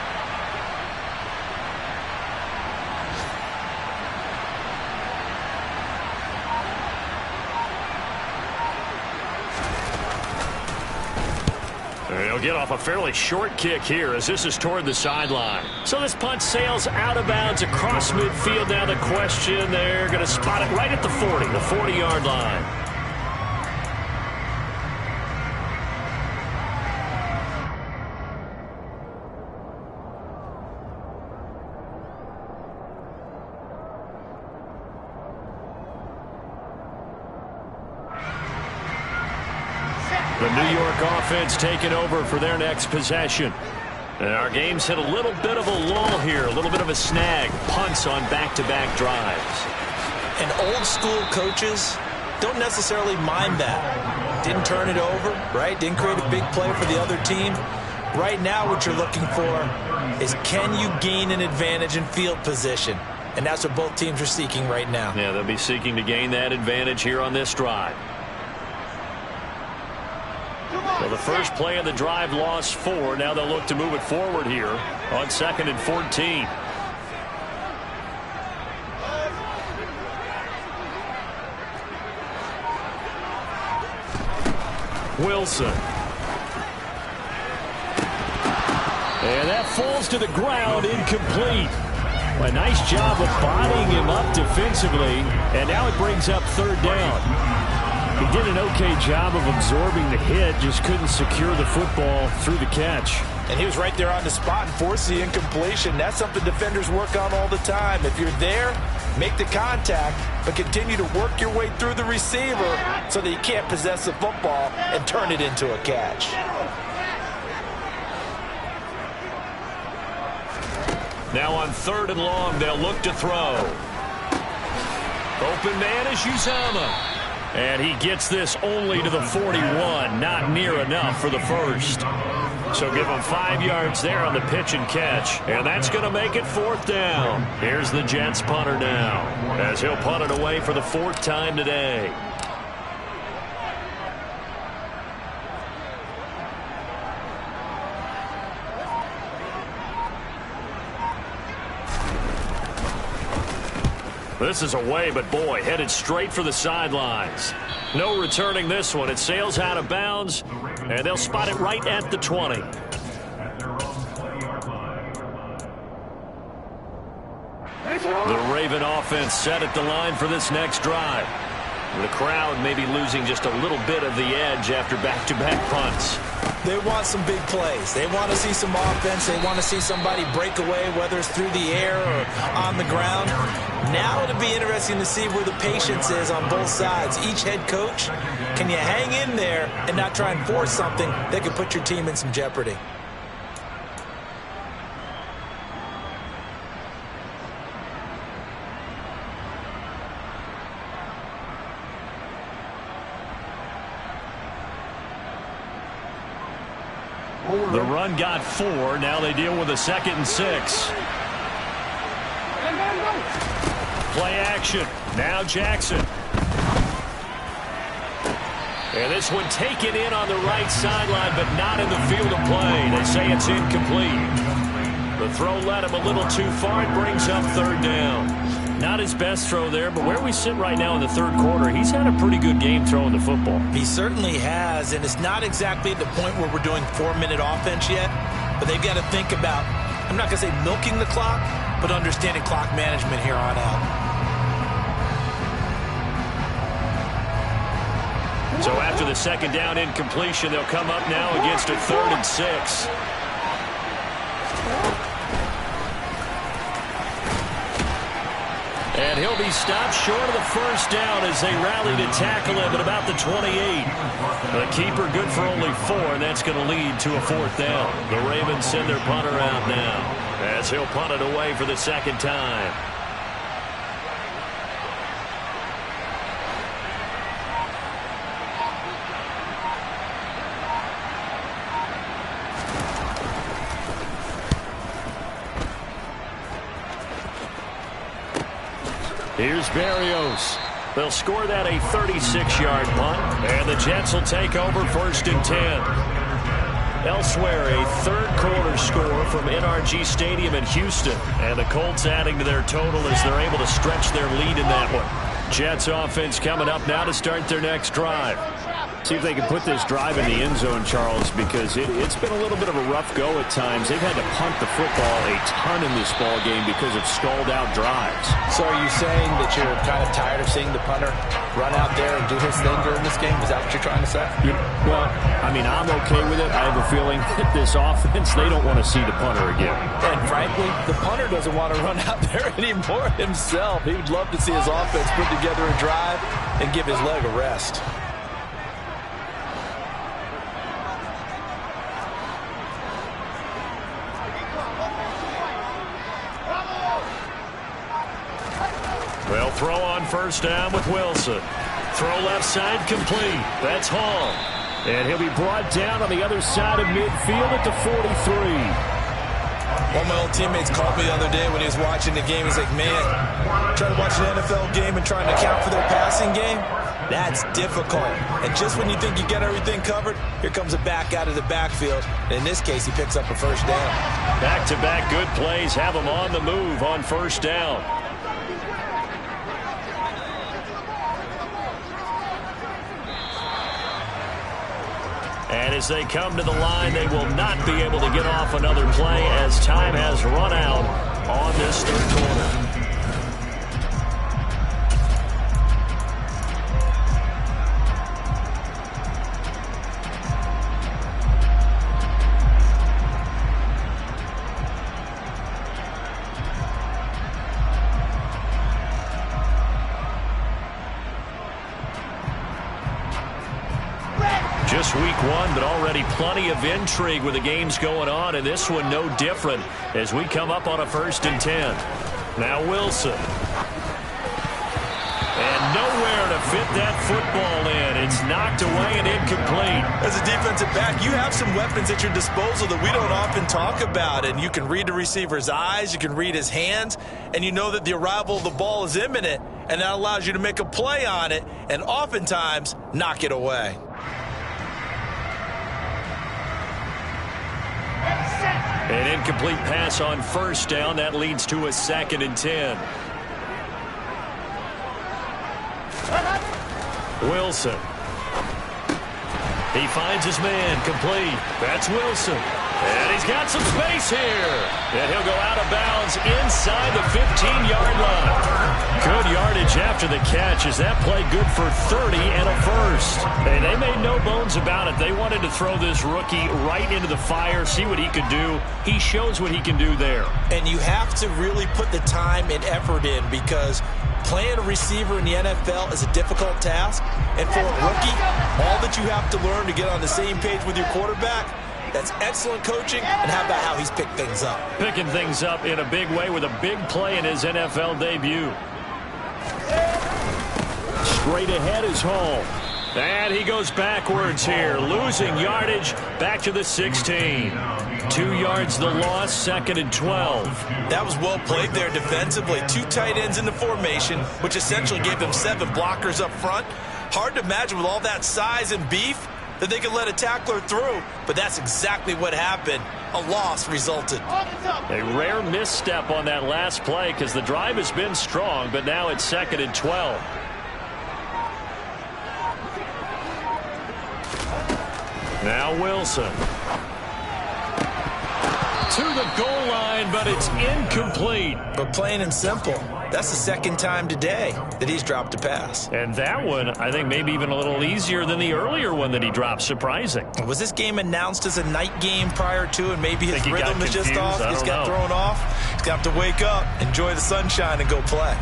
He'll get off a fairly short kick here as this is toward the sideline. So this punt sails out of bounds across midfield. Now the question, they're going to spot it right at the 40, the 40-yard line. The New York offense taking over for their next possession. And our game's hit a little bit of a lull here, a little bit of a snag. Punts on back-to-back drives. And old-school coaches don't necessarily mind that. Didn't turn it over, right? Didn't create a big play for the other team. Right now what you're looking for is, can you gain an advantage in field position? And that's what both teams are seeking right now. Yeah, they'll be seeking to gain that advantage here on this drive. Well, the first play of the drive lost 4. Now they'll look to move it forward here on 2nd and 14. Wilson. And that falls to the ground, incomplete. A nice job of bodying him up defensively, and now it brings up 3rd down. He did an okay job of absorbing the hit, just couldn't secure the football through the catch. And he was right there on the spot and forced the incompletion. That's something defenders work on all the time. If you're there, make the contact, but continue to work your way through the receiver so that you can't possess the football and turn it into a catch. Now on 3rd and long, they'll look to throw. Open man is Uzomah. And he gets this only to the 41, not near enough for the first. So give him 5 yards there on the pitch and catch, and that's going to make it 4th down. Here's the Jets punter now, as he'll punt it away for the 4th time today. This is away, but boy, headed straight for the sidelines. No returning this one. It sails out of bounds, and they'll spot it right at the 20. The Raven offense set at the line for this next drive. The crowd may be losing just a little bit of the edge after back-to-back punts. They want some big plays. They want to see some offense. They want to see somebody break away, whether it's through the air or on the ground. Now it'll be interesting to see where the patience is on both sides. Each head coach, can you hang in there and not try and force something that could put your team in some jeopardy? The run got 4. Now they deal with a 2nd and 6. Play action. Now Jackson. And this one taken in on the right sideline, but not in the field of play. They say it's incomplete. The throw led him a little too far. It brings up 3rd down. Not his best throw there, but where we sit right now in the 3rd quarter, he's had a pretty good game throwing the football. He certainly has, and it's not exactly at the point where we're doing 4-minute offense yet, but they've got to think about, I'm not going to say milking the clock, but understanding clock management here on out. So after the 2nd down incompletion, they'll come up now against a 3rd and 6. And he'll be stopped short of the 1st down as they rally to tackle him at about the 28. The keeper good for only 4, and that's going to lead to a 4th down. The Ravens send their punter out now as he'll punt it away for the 2nd time. Here's Berrios. They'll score that a 36-yard punt, and the Jets will take over 1st and 10. Elsewhere, a 3rd quarter score from NRG Stadium in Houston, and the Colts adding to their total as they're able to stretch their lead in that one. Jets offense coming up now to start their next drive. See if they can put this drive in the end zone, Charles, because it's been a little bit of a rough go at times. They've had to punt the football a ton in this ball game because of stalled-out drives. So are you saying that you're kind of tired of seeing the punter run out there and do his thing during this game? Is that what you're trying to say? Well, I mean, I'm okay with it. I have a feeling that this offense, they don't want to see the punter again. And frankly, the punter doesn't want to run out there anymore himself. He would love to see his offense put together a drive and give his leg a rest. They'll throw on 1st down with Wilson. Throw left side complete. That's Hall. And he'll be brought down on the other side of midfield at the 43. One of my old teammates called me the other day when he was watching the game. He's like, man, trying to watch an NFL game and trying to account for their passing game, that's difficult. And just when you think you get everything covered, here comes a back out of the backfield. And in this case, he picks up a 1st down. Back-to-back good plays have them on the move on 1st down. And as they come to the line, they will not be able to get off another play as time has run out on this 3rd quarter. Just week 1, but already plenty of intrigue with the games going on, and this one no different as we come up on a 1st and 10. Now Wilson. And nowhere to fit that football in. It's knocked away and incomplete. As a defensive back, you have some weapons at your disposal that we don't often talk about, and you can read the receiver's eyes, you can read his hands, and you know that the arrival of the ball is imminent, and that allows you to make a play on it and oftentimes knock it away. An incomplete pass on 1st down. That leads to a 2nd and 10. Wilson. He finds his man, complete. That's Wilson. And he's got some space here. And he'll go out of bounds inside the 15-yard line. Good yardage after the catch. Is that play good for 30 and a first? Hey, they made no bones about it. They wanted to throw this rookie right into the fire, see what he could do. He shows what he can do there. And you have to really put the time and effort in, because playing a receiver in the NFL is a difficult task. And for a rookie, all that you have to learn to get on the same page with your quarterback, that's excellent coaching. And how about how he's picked things up? Picking things up in a big way with a big play in his NFL debut. Straight ahead is Hall. And he goes backwards here, losing yardage back to the 16. 2 yards the loss, 2nd and 12. That was well played there defensively. 2 tight ends in the formation, which essentially gave them 7 blockers up front. Hard to imagine with all that size and beef that they could let a tackler through, but that's exactly what happened. A loss resulted. A rare misstep on that last play, because the drive has been strong, but now it's 2nd and 12. Now Wilson. To the goal line, but it's incomplete. But plain and simple, that's the 2nd time today that he's dropped a pass. And that one, I think, maybe even a little easier than the earlier one that he dropped. Surprising. Was this game announced as a night game prior to, and maybe his rhythm is just off? He's got thrown off. He's got to wake up, enjoy the sunshine, and go play.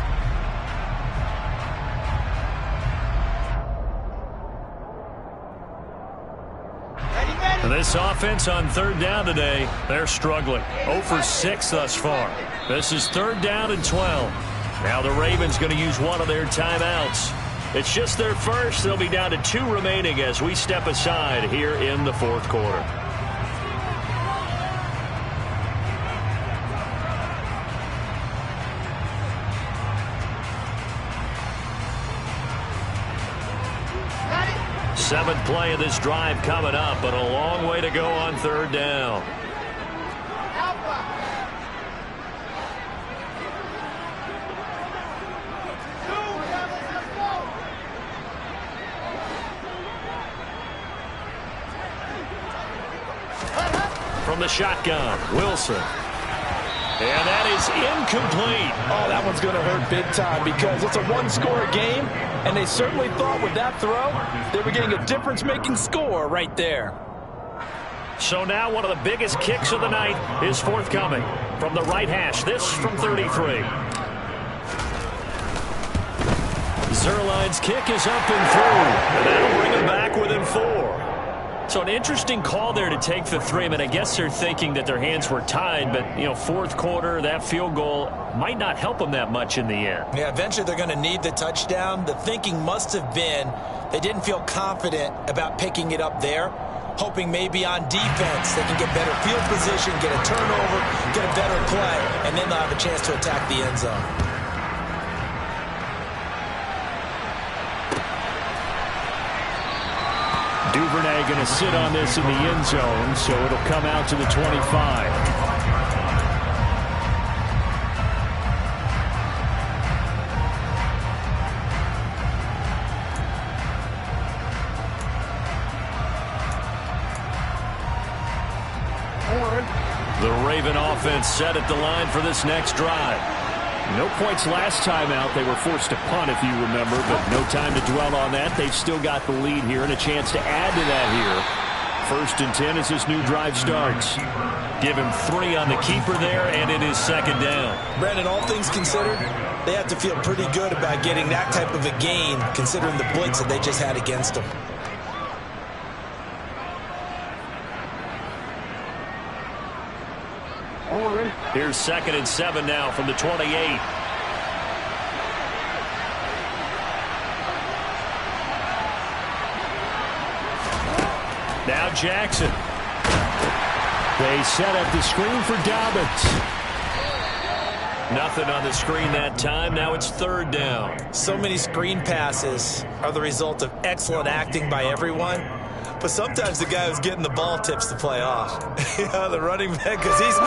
And this offense on 3rd down today, they're struggling. 0 for 6 thus far. This is 3rd down and 12. Now the Ravens going to use one of their timeouts. It's just their first. They'll be down to 2 remaining as we step aside here in the 4th quarter. Seventh play of this drive coming up, but a long way to go on 3rd down. From the shotgun, Wilson. And that is incomplete. Oh, that one's going to hurt big time, because it's a 1-score game, and they certainly thought with that throw they were getting a difference-making score right there. So now one of the biggest kicks of the night is forthcoming from the right hash. This from 33. Zuerlein's kick is up and through, and that'll bring him back within 4. So an interesting call there to take the 3. I mean, I guess they're thinking that their hands were tied, but, 4th quarter, that field goal might not help them that much in the end. Yeah, eventually they're going to need the touchdown. The thinking must have been they didn't feel confident about picking it up there, hoping maybe on defense they can get better field position, get a turnover, get a better play, and then they'll have a chance to attack the end zone. Duvernay going to sit on this in the end zone, so it'll come out to the 25. The Raven offense set at the line for this next drive. No points last time out. They were forced to punt, if you remember, but no time to dwell on that. They've still got the lead here and a chance to add to that here. 1st and 10 as this new drive starts. Give him 3 on the keeper there, and it is 2nd down. Brandon, all things considered, they have to feel pretty good about getting that type of a gain, considering the blitz that they just had against them. Here's 2nd and 7 now from the 28. Now Jackson. They set up the screen for Dobbins. Nothing on the screen that time. Now it's 3rd down. So many screen passes are the result of excellent acting by everyone. But sometimes the guy who's getting the ball tips the play off. The running back, because he's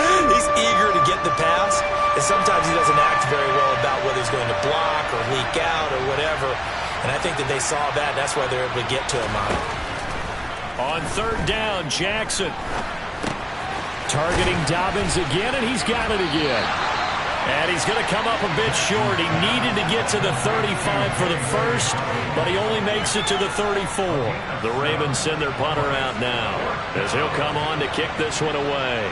eager to get the pass, and sometimes he doesn't act very well about whether he's going to block or leak out or whatever. And I think that they saw that. That's why they're able to get to him on it. On third down, Jackson. Targeting Dobbins again, and he's got it again. And he's going to come up a bit short. He needed to get to the 35 for the first, but he only makes it to the 34. The Ravens send their punter out now as he'll come on to kick this one away.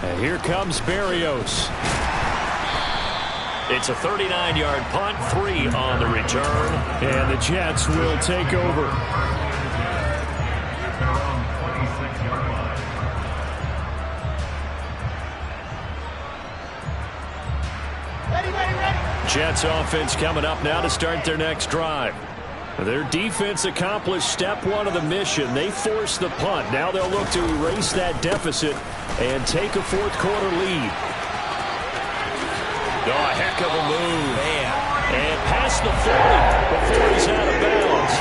And here comes Berrios. It's a 39-yard punt, 3 on the return. And the Jets will take over. Jets offense coming up now to start their next drive. Their defense accomplished step one of the mission. They forced the punt. Now they'll look to erase that deficit and take a fourth quarter lead. Oh, a heck of a move. Man. And past the 40 before he's out of bounds.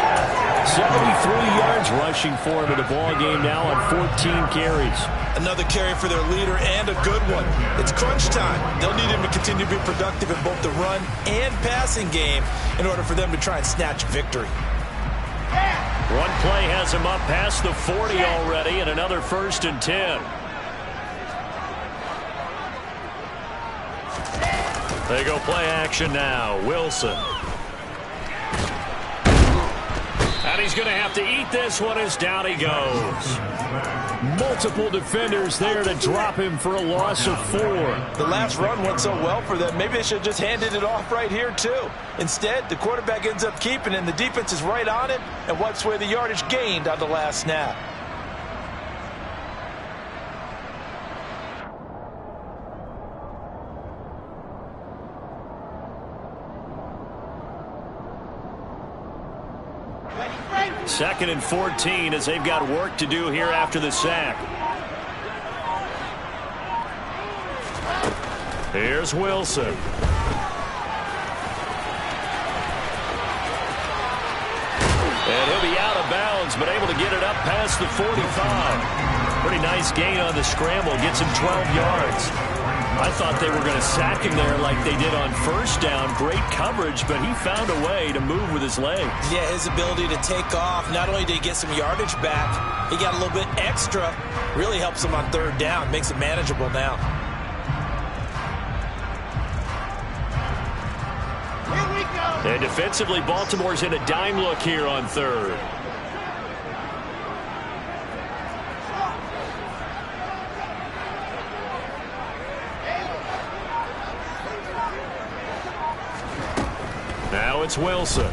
73 yards rushing for him in the ball game now on 14 carries. Another carry for their leader and a good one. It's crunch time. They'll need him to continue to be productive in both the run and passing game in order for them to try and snatch victory. One play has him up past the 40 already, and another 1st and 10. They go play action now. Wilson. And he's going to have to eat this one as down he goes. Multiple defenders there to drop him for a loss of 4. The last run went so well for them. Maybe they should have just handed it off right here, too. Instead, the quarterback ends up keeping it, and the defense is right on it and wipes away the yardage gained on the last snap. Second and 14 as they've got work to do here after the sack. Here's Wilson. And he'll be out of bounds, but able to get it up past the 45. Pretty nice gain on the scramble. Gets him 12 yards. I thought they were going to sack him there like they did on first down. Great coverage, but he found a way to move with his legs. Yeah, his ability to take off. Not only did he get some yardage back, he got a little bit extra. Really helps him on third down. Makes it manageable now. Here we go. And defensively, Baltimore's in a dime look here on third. Now it's Wilson.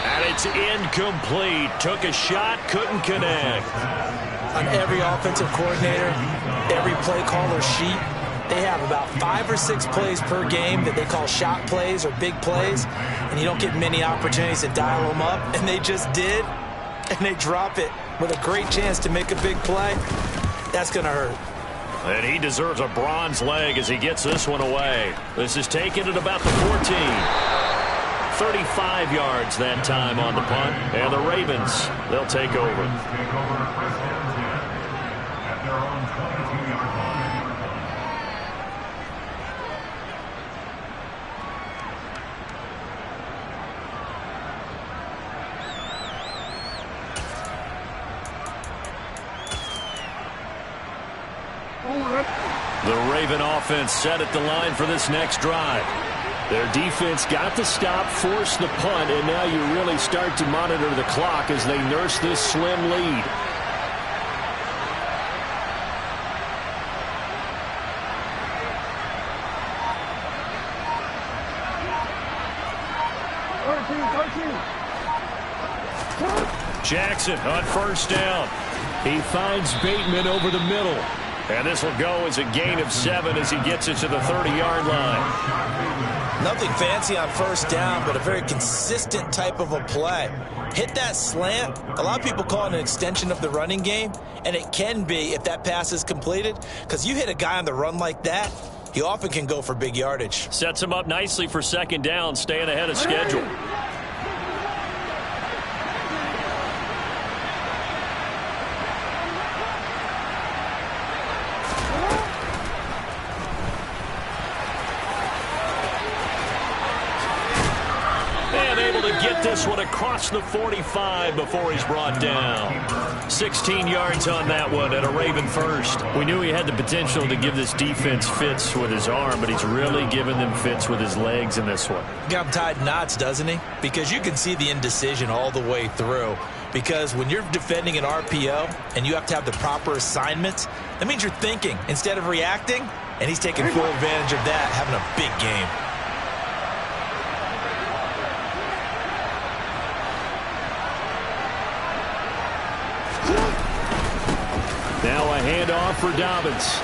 And it's incomplete. Took a shot, couldn't connect. On every offensive coordinator, every play caller sheet, they have about 5 or 6 plays per game that they call shot plays or big plays, and you don't get many opportunities to dial them up, and they just did, and they drop it with a great chance to make a big play. That's going to hurt. And he deserves a bronze leg as he gets this one away. This is taken at about the 14. 35 yards that time on the punt. And the Ravens, they'll take over. The Raven offense set at the line for this next drive. Their defense got the stop, forced the punt, and now you really start to monitor the clock as they nurse this slim lead. Jackson on first down. He finds Bateman over the middle. And this will go as a gain of 7 as he gets it to the 30-yard line. Nothing fancy on first down, but a very consistent type of a play. Hit that slant. A lot of people call it an extension of the running game, and it can be if that pass is completed, because you hit a guy on the run like that, he often can go for big yardage. Sets him up nicely for second down, staying ahead of schedule. get this one across the 45 before he's brought down. 16 yards on that one and a Raven first. We knew he had the potential to give this defense fits with his arm, but he's really given them fits with his legs in this one. Got him tied in knots, doesn't he? Because you can see the indecision all the way through. Because when you're defending an RPO and you have to have the proper assignments, that means you're thinking instead of reacting, and he's taking full advantage of that, having a big game. Now a handoff for Dobbins.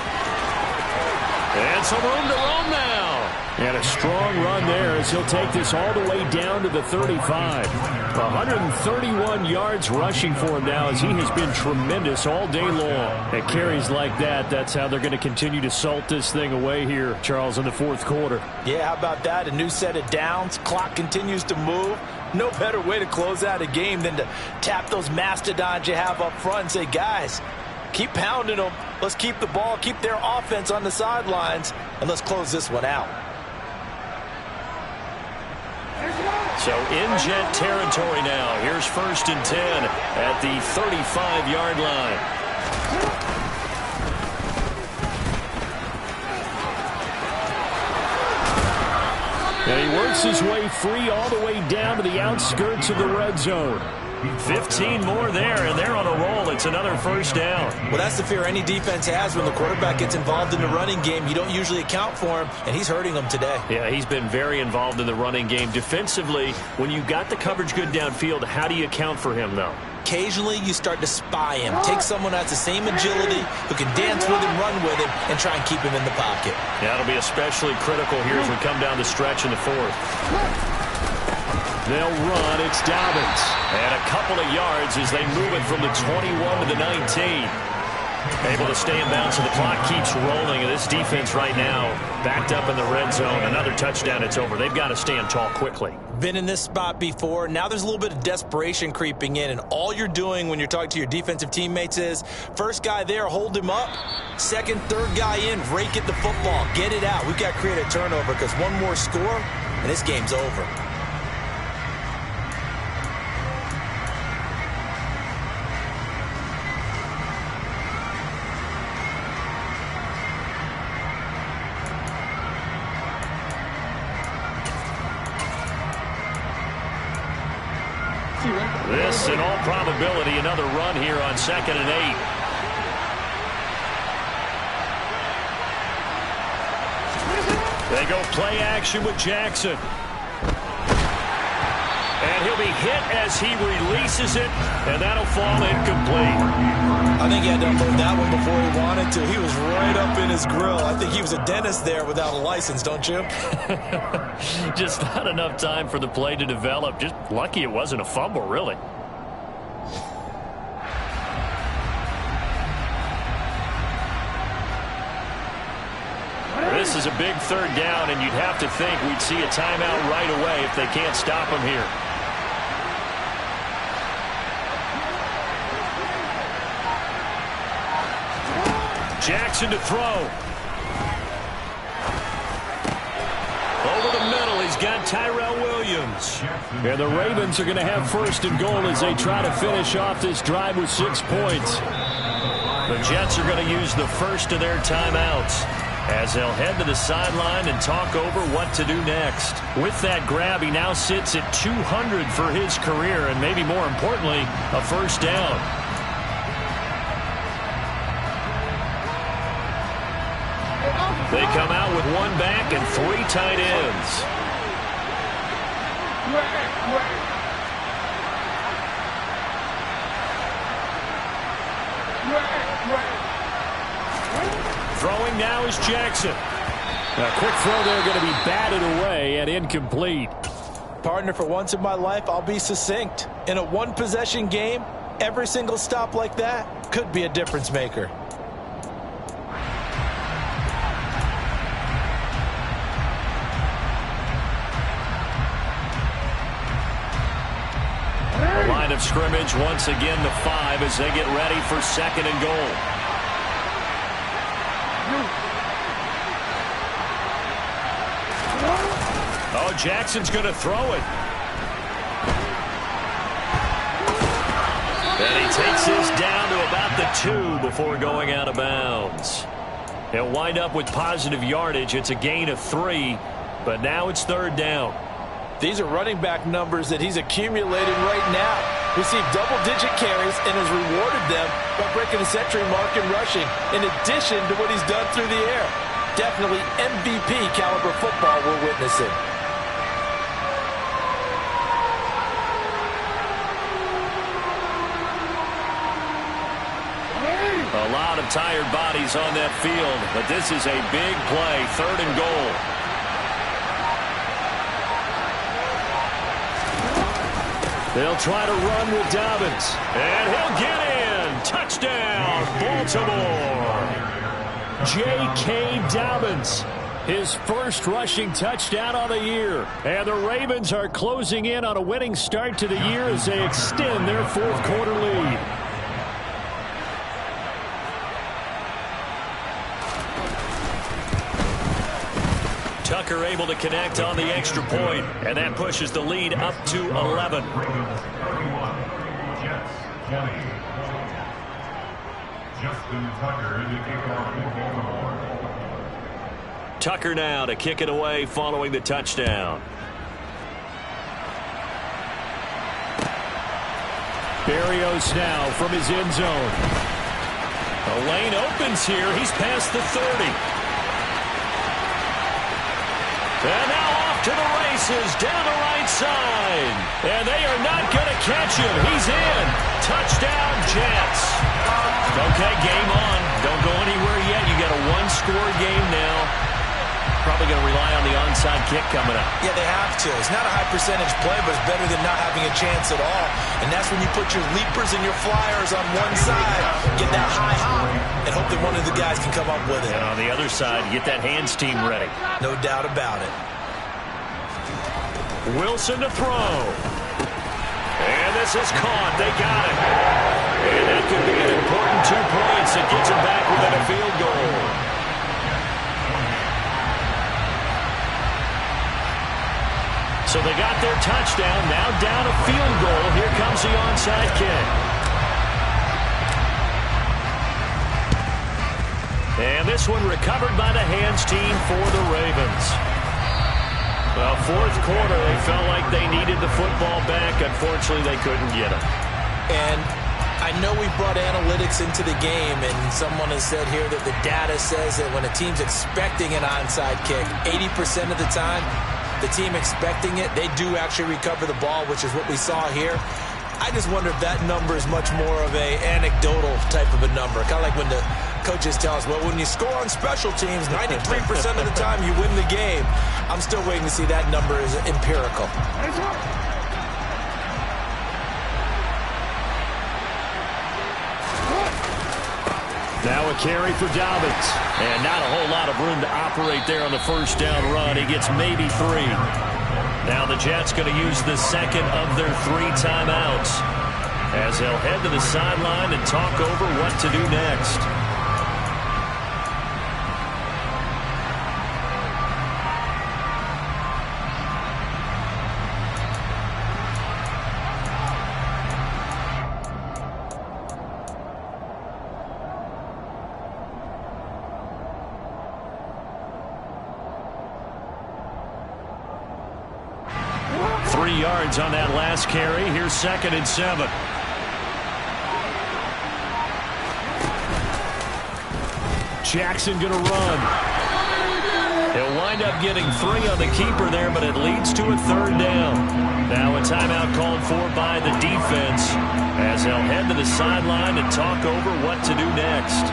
And some room to roam now. And a strong run there as he'll take this all the way down to the 35. 131 yards rushing for him now as he has been tremendous all day long. At carries like that, that's how they're going to continue to salt this thing away here, Charles, in the fourth quarter. Yeah, how about that? A new set of downs. Clock continues to move. No better way to close out a game than to tap those mastodons you have up front and say, guys, keep pounding them. Let's keep the ball, keep their offense on the sidelines, and let's close this one out. So in Jet territory now. Here's 1st and 10 at the 35-yard line. And he works his way free all the way down to the outskirts of the red zone. 15 more there, and they're on a roll. It's another first down. Well, that's the fear any defense has when the quarterback gets involved in the running game. You don't usually account for him, and he's hurting them today. Yeah, he's been very involved in the running game. Defensively, when you got the coverage good downfield, how do you account for him, though? Occasionally, you start to spy him. Take someone who has the same agility, who can dance with him, run with him, and try and keep him in the pocket. Yeah, that'll be especially critical here as we come down the stretch in the fourth. They'll run. It's Dobbins. And a couple of yards as they move it from the 21 to the 19. Able to stay in bounds, so the clock keeps rolling. And this defense right now backed up in the red zone. Another touchdown, it's over. They've got to stand tall quickly. Been in this spot before. Now there's a little bit of desperation creeping in. And all you're doing when you're talking to your defensive teammates is, first guy there, hold him up. Second, third guy in, rake at the football. Get it out. We've got to create a turnover because one more score, and this game's over. This, in all probability, another run here on 2nd and 8. They go play action with Jackson. And he'll be hit as he releases it, and that'll fall incomplete. I think he had to unload that one before he wanted to. He was right up in his grill. I think he was a dentist there without a license, don't you? Just not enough time for the play to develop. Just lucky it wasn't a fumble, really. This is a big third down, and you'd have to think we'd see a timeout right away if they can't stop him here. Jackson to throw. Over the middle, he's got Tyrell Williams. And the Ravens are going to have 1st and goal as they try to finish off this drive with 6 points. The Jets are going to use the first of their timeouts as they'll head to the sideline and talk over what to do next. With that grab, he now sits at 200 for his career, and maybe more importantly, a first down. They come out with 1 back and 3 tight ends. Throwing now is Jackson. A quick throw there going to be batted away and incomplete. Partner, for once in my life, I'll be succinct. In a one-possession game, every single stop like that could be a difference maker. The line of scrimmage once again the 5 as they get ready for 2nd and goal. Oh, Jackson's going to throw it. And he takes this down to about the 2 before going out of bounds. He'll wind up with positive yardage. It's a gain of 3, but now it's 3rd down. These are running back numbers that he's accumulating right now. Received double-digit carries and has rewarded them by breaking the century mark in rushing, in addition to what he's done through the air. Definitely MVP caliber football we're witnessing. A lot of tired bodies on that field, but this is a big play, 3rd and goal. They'll try to run with Dobbins, and he'll get in. Touchdown, Baltimore. J.K. Dobbins, his first rushing touchdown on the year. And the Ravens are closing in on a winning start to the year as they extend their 4th quarter lead. Tucker able to connect on the extra point, and that pushes the lead up to 11. Tucker now to kick it away following the touchdown. Berrios now from his end zone. The lane opens here. He's past the 30. And now off to the races down the right side. And they are not going to catch him. He's in. Touchdown, Jets. Okay, game on. Don't go anywhere yet. You got a 1-score game now. Probably going to rely on the onside kick coming up. Yeah, they have to. It's not a high percentage play, but it's better than not having a chance at all. And that's when you put your leapers and your flyers on one side, get that high hop, and hope that one of the guys can come up with it. And on the other side, get that hands team ready. No doubt about it. Wilson to throw. And this is caught. They got it. And that could be an important 2 points that gets them back within a field goal. So they got their touchdown, now down a field goal. Here comes the onside kick. And this one recovered by the hands team for the Ravens. Well, 4th quarter, they felt like they needed the football back. Unfortunately, they couldn't get it. And I know we brought analytics into the game, and someone has said here that the data says that when a team's expecting an onside kick, 80% of the time, the team expecting it, they do actually recover the ball, which is what we saw here. I just wonder if that number is much more of a anecdotal type of a number. Kind of like when the coaches tell us, well, when you score on special teams, 93% of the time you win the game. I'm still waiting to see that number is empirical. Now a carry for Dobbins. And not a whole lot of room to operate there on the 1st down run. He gets maybe 3. Now the Jets going to use the 2nd of their 3 timeouts as they'll head to the sideline and talk over what to do next. On that last carry. Here's 2nd and 7. Jackson going to run. He'll wind up getting 3 on the keeper there, but it leads to a 3rd down. Now a timeout called for by the defense as they'll head to the sideline and talk over what to do next.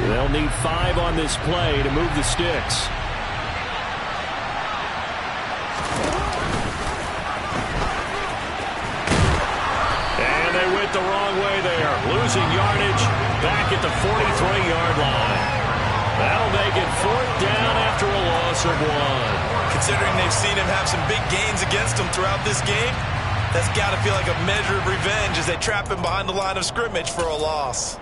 They'll need 5 on this play to move the sticks. And they went the wrong way there. Losing yardage back at the 43-yard line. That'll make it 4th down after a loss of 1. Considering they've seen him have some big gains against them throughout this game, That's got to feel like a measure of revenge as they trap him behind the line of scrimmage for a loss.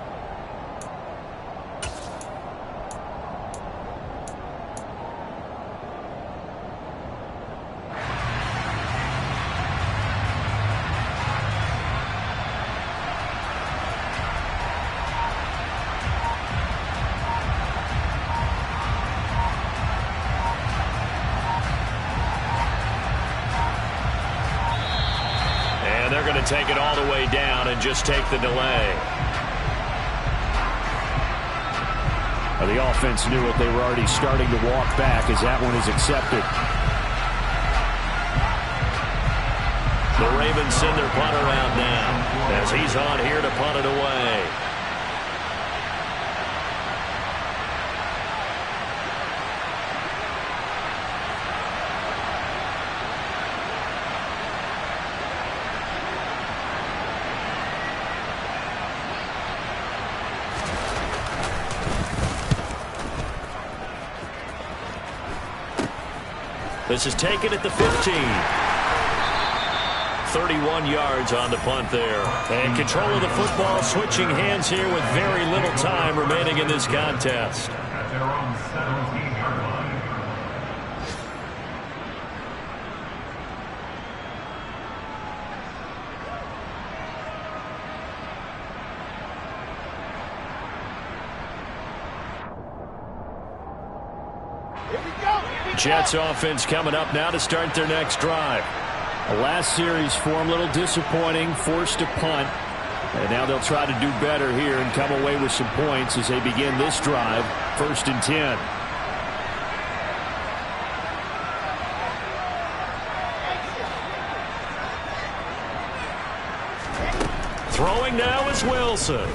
Take it all the way down and just take the delay. The offense knew it. They were already starting to walk back as that one is accepted. The Ravens send their punter out now as he's on here to punt it away. This is taken at the 15. 31 yards on the punt there. And control of the football switching hands here with very little time remaining in this contest. At their own 17-yard line. Jets offense coming up now to start their next drive. The last series for them, a little disappointing, forced to punt. And now they'll try to do better here and come away with some points as they begin this drive, 1st and 10. Throwing now is Wilson.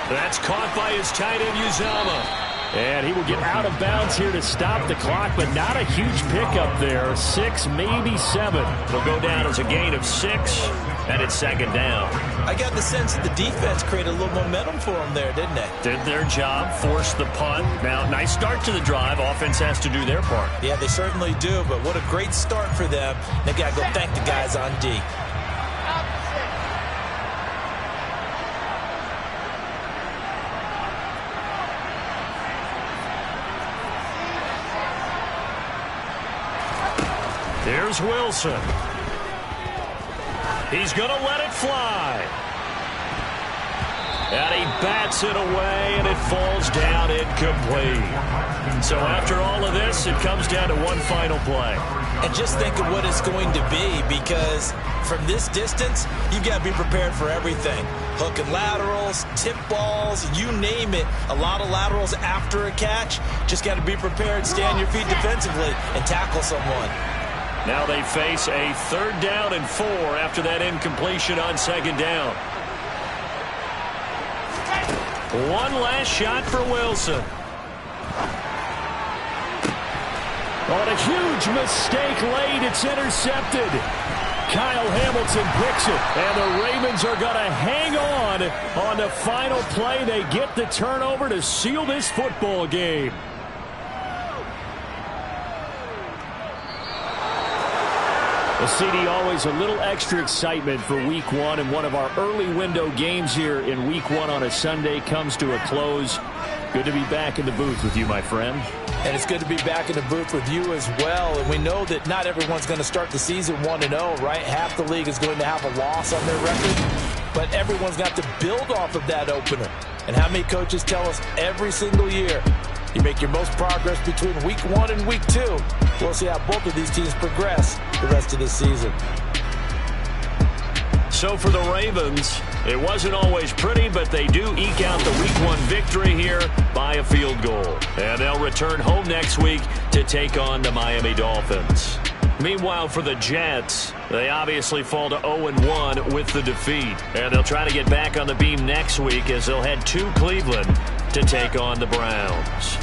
That's caught by his tight end, Uzomah. And he will get out of bounds here to stop the clock, but not a huge pickup there. 6, maybe 7. It'll go down as a gain of 6, and it's 2nd down. I got the sense that the defense created a little momentum for them there, didn't they? Did their job, forced the punt. Now, nice start to the drive. Offense has to do their part. Yeah, they certainly do, but what a great start for them. They got to go thank the guys on D. Here's Wilson. He's going to let it fly. And he bats it away, and it falls down incomplete. So after all of this, it comes down to one final play. And just think of what it's going to be, because from this distance, you've got to be prepared for everything. Hook and laterals, tip balls, you name it. A lot of laterals after a catch. Just got to be prepared, stay on your feet defensively, and tackle someone. Now they face a 3rd down and 4 after that incompletion on 2nd down. One last shot for Wilson. On a huge mistake late, it's intercepted. Kyle Hamilton picks it, and the Ravens are going to hang on the final play. They get the turnover to seal this football game. Well, CD, always a little extra excitement for Week 1, and one of our early window games here in Week 1 on a Sunday comes to a close. Good to be back in the booth with you, my friend. And it's good to be back in the booth with you as well. And we know that not everyone's going to start the season 1-0, right? Half the league is going to have a loss on their record. But everyone's got to build off of that opener. And how many coaches tell us every single year, you make your most progress between Week 1 and Week 2. We'll see how both of these teams progress the rest of this season. So for the Ravens, it wasn't always pretty, but they do eke out the Week 1 victory here by a field goal. And they'll return home next week to take on the Miami Dolphins. Meanwhile, for the Jets, they obviously fall to 0-1 with the defeat. And they'll try to get back on the beam next week as they'll head to Cleveland to take on the Browns.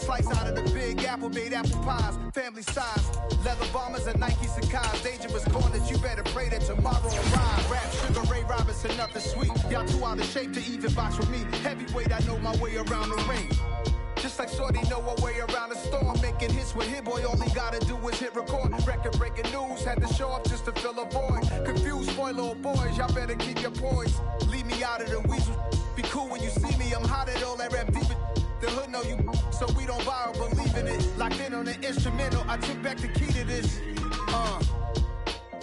slice out of the big apple, made apple pies, family size. Leather bombers and Nike Sacai's, dangerous corners, you better pray that tomorrow arrive. Rap, Sugar Ray Robinson, nothing sweet. Y'all too out of shape to even box with me. Heavyweight, I know my way around the ring. Just like Shorty know her way around the storm. Making hits with Hit Boy, all he gotta do is hit record. Record-breaking news, had to show up just to fill a void. Confused, spoiled little boys, y'all better keep your poise. Leave me out of the weasel. Be cool when you see me, I'm hot at all that rap deep. The hood know you, so we don't borrow, believe in it. Locked in on the instrumental, I took back the key to this.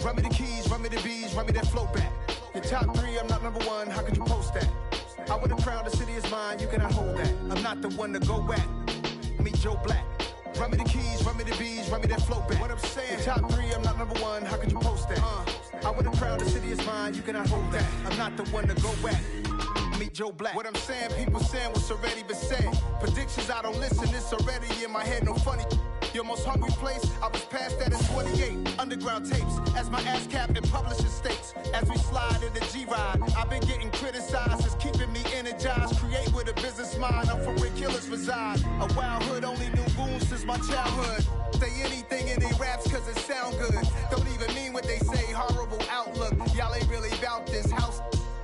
Run me the keys, run me the bees, run me that flow back. Your top 3, I'm not number 1, how could you post that? I would've crowned the city is mine, you cannot hold that. I'm not the one to go back. Meet Joe Black. Run me the keys, run me the bees, run me that flow back. What I'm saying, your top 3, I'm not number 1, how could you post that? I would've crowned the city is mine, you cannot hold that. I'm not the one to go back. Meet Joe Black. What I'm saying, people saying what's already been said. Predictions, I don't listen, it's already in my head, no funny. Your most hungry place, I was past that in 28. Underground tapes, as my ass cap in publishing states. As we slide in the G-Ride, I've been getting criticized, it's keeping me energized. Create with a business mind, I'm from where killers reside. A wild hood, only knew goons since my childhood. Say anything in their raps cause it sound good. Don't even mean what they say, horrible outlook. Y'all ain't really about this house.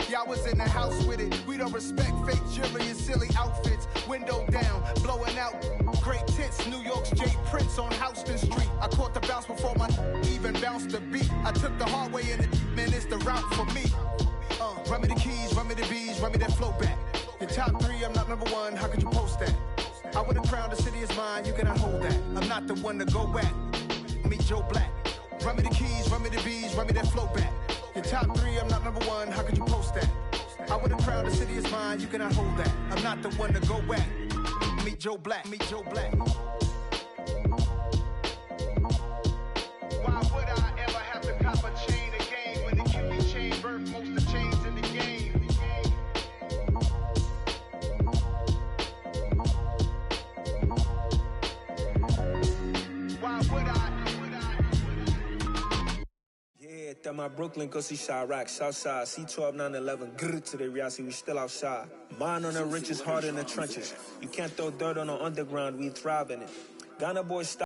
Y'all was in the house with it. We don't respect fake jewelry and silly outfits. Window down, blowing out. Great tits, New York's Jay Prince on Houston Street. I caught the bounce before my even bounced the beat. I took the hard way in it, man, it's the route for me. Run me the keys, run me the bees, run me that flow back. Your top 3, I'm not number 1, how could you post that? I would've crowned the city is mine, you cannot hold that. I'm not the one to go back. Meet Joe Black. Run me the keys, run me the bees, run me that flow back. Your top 3, I'm not number 1, how could you post that? I would've crowned the city is mine, you cannot hold that. I'm not the one to go back. Meet Joe Black, meet Joe Black. Why would I ever have to cop a chain again when the Cupid chain birthed most of chains in the game? Why would I? Yeah, that my Brooklyn, go see Chirac, Southside, C12, 911, grrr to the Riasi, we still outside. Mine on the riches, hard in the trenches. You can't throw dirt on the underground, we thrive in it. Ghana boys stop.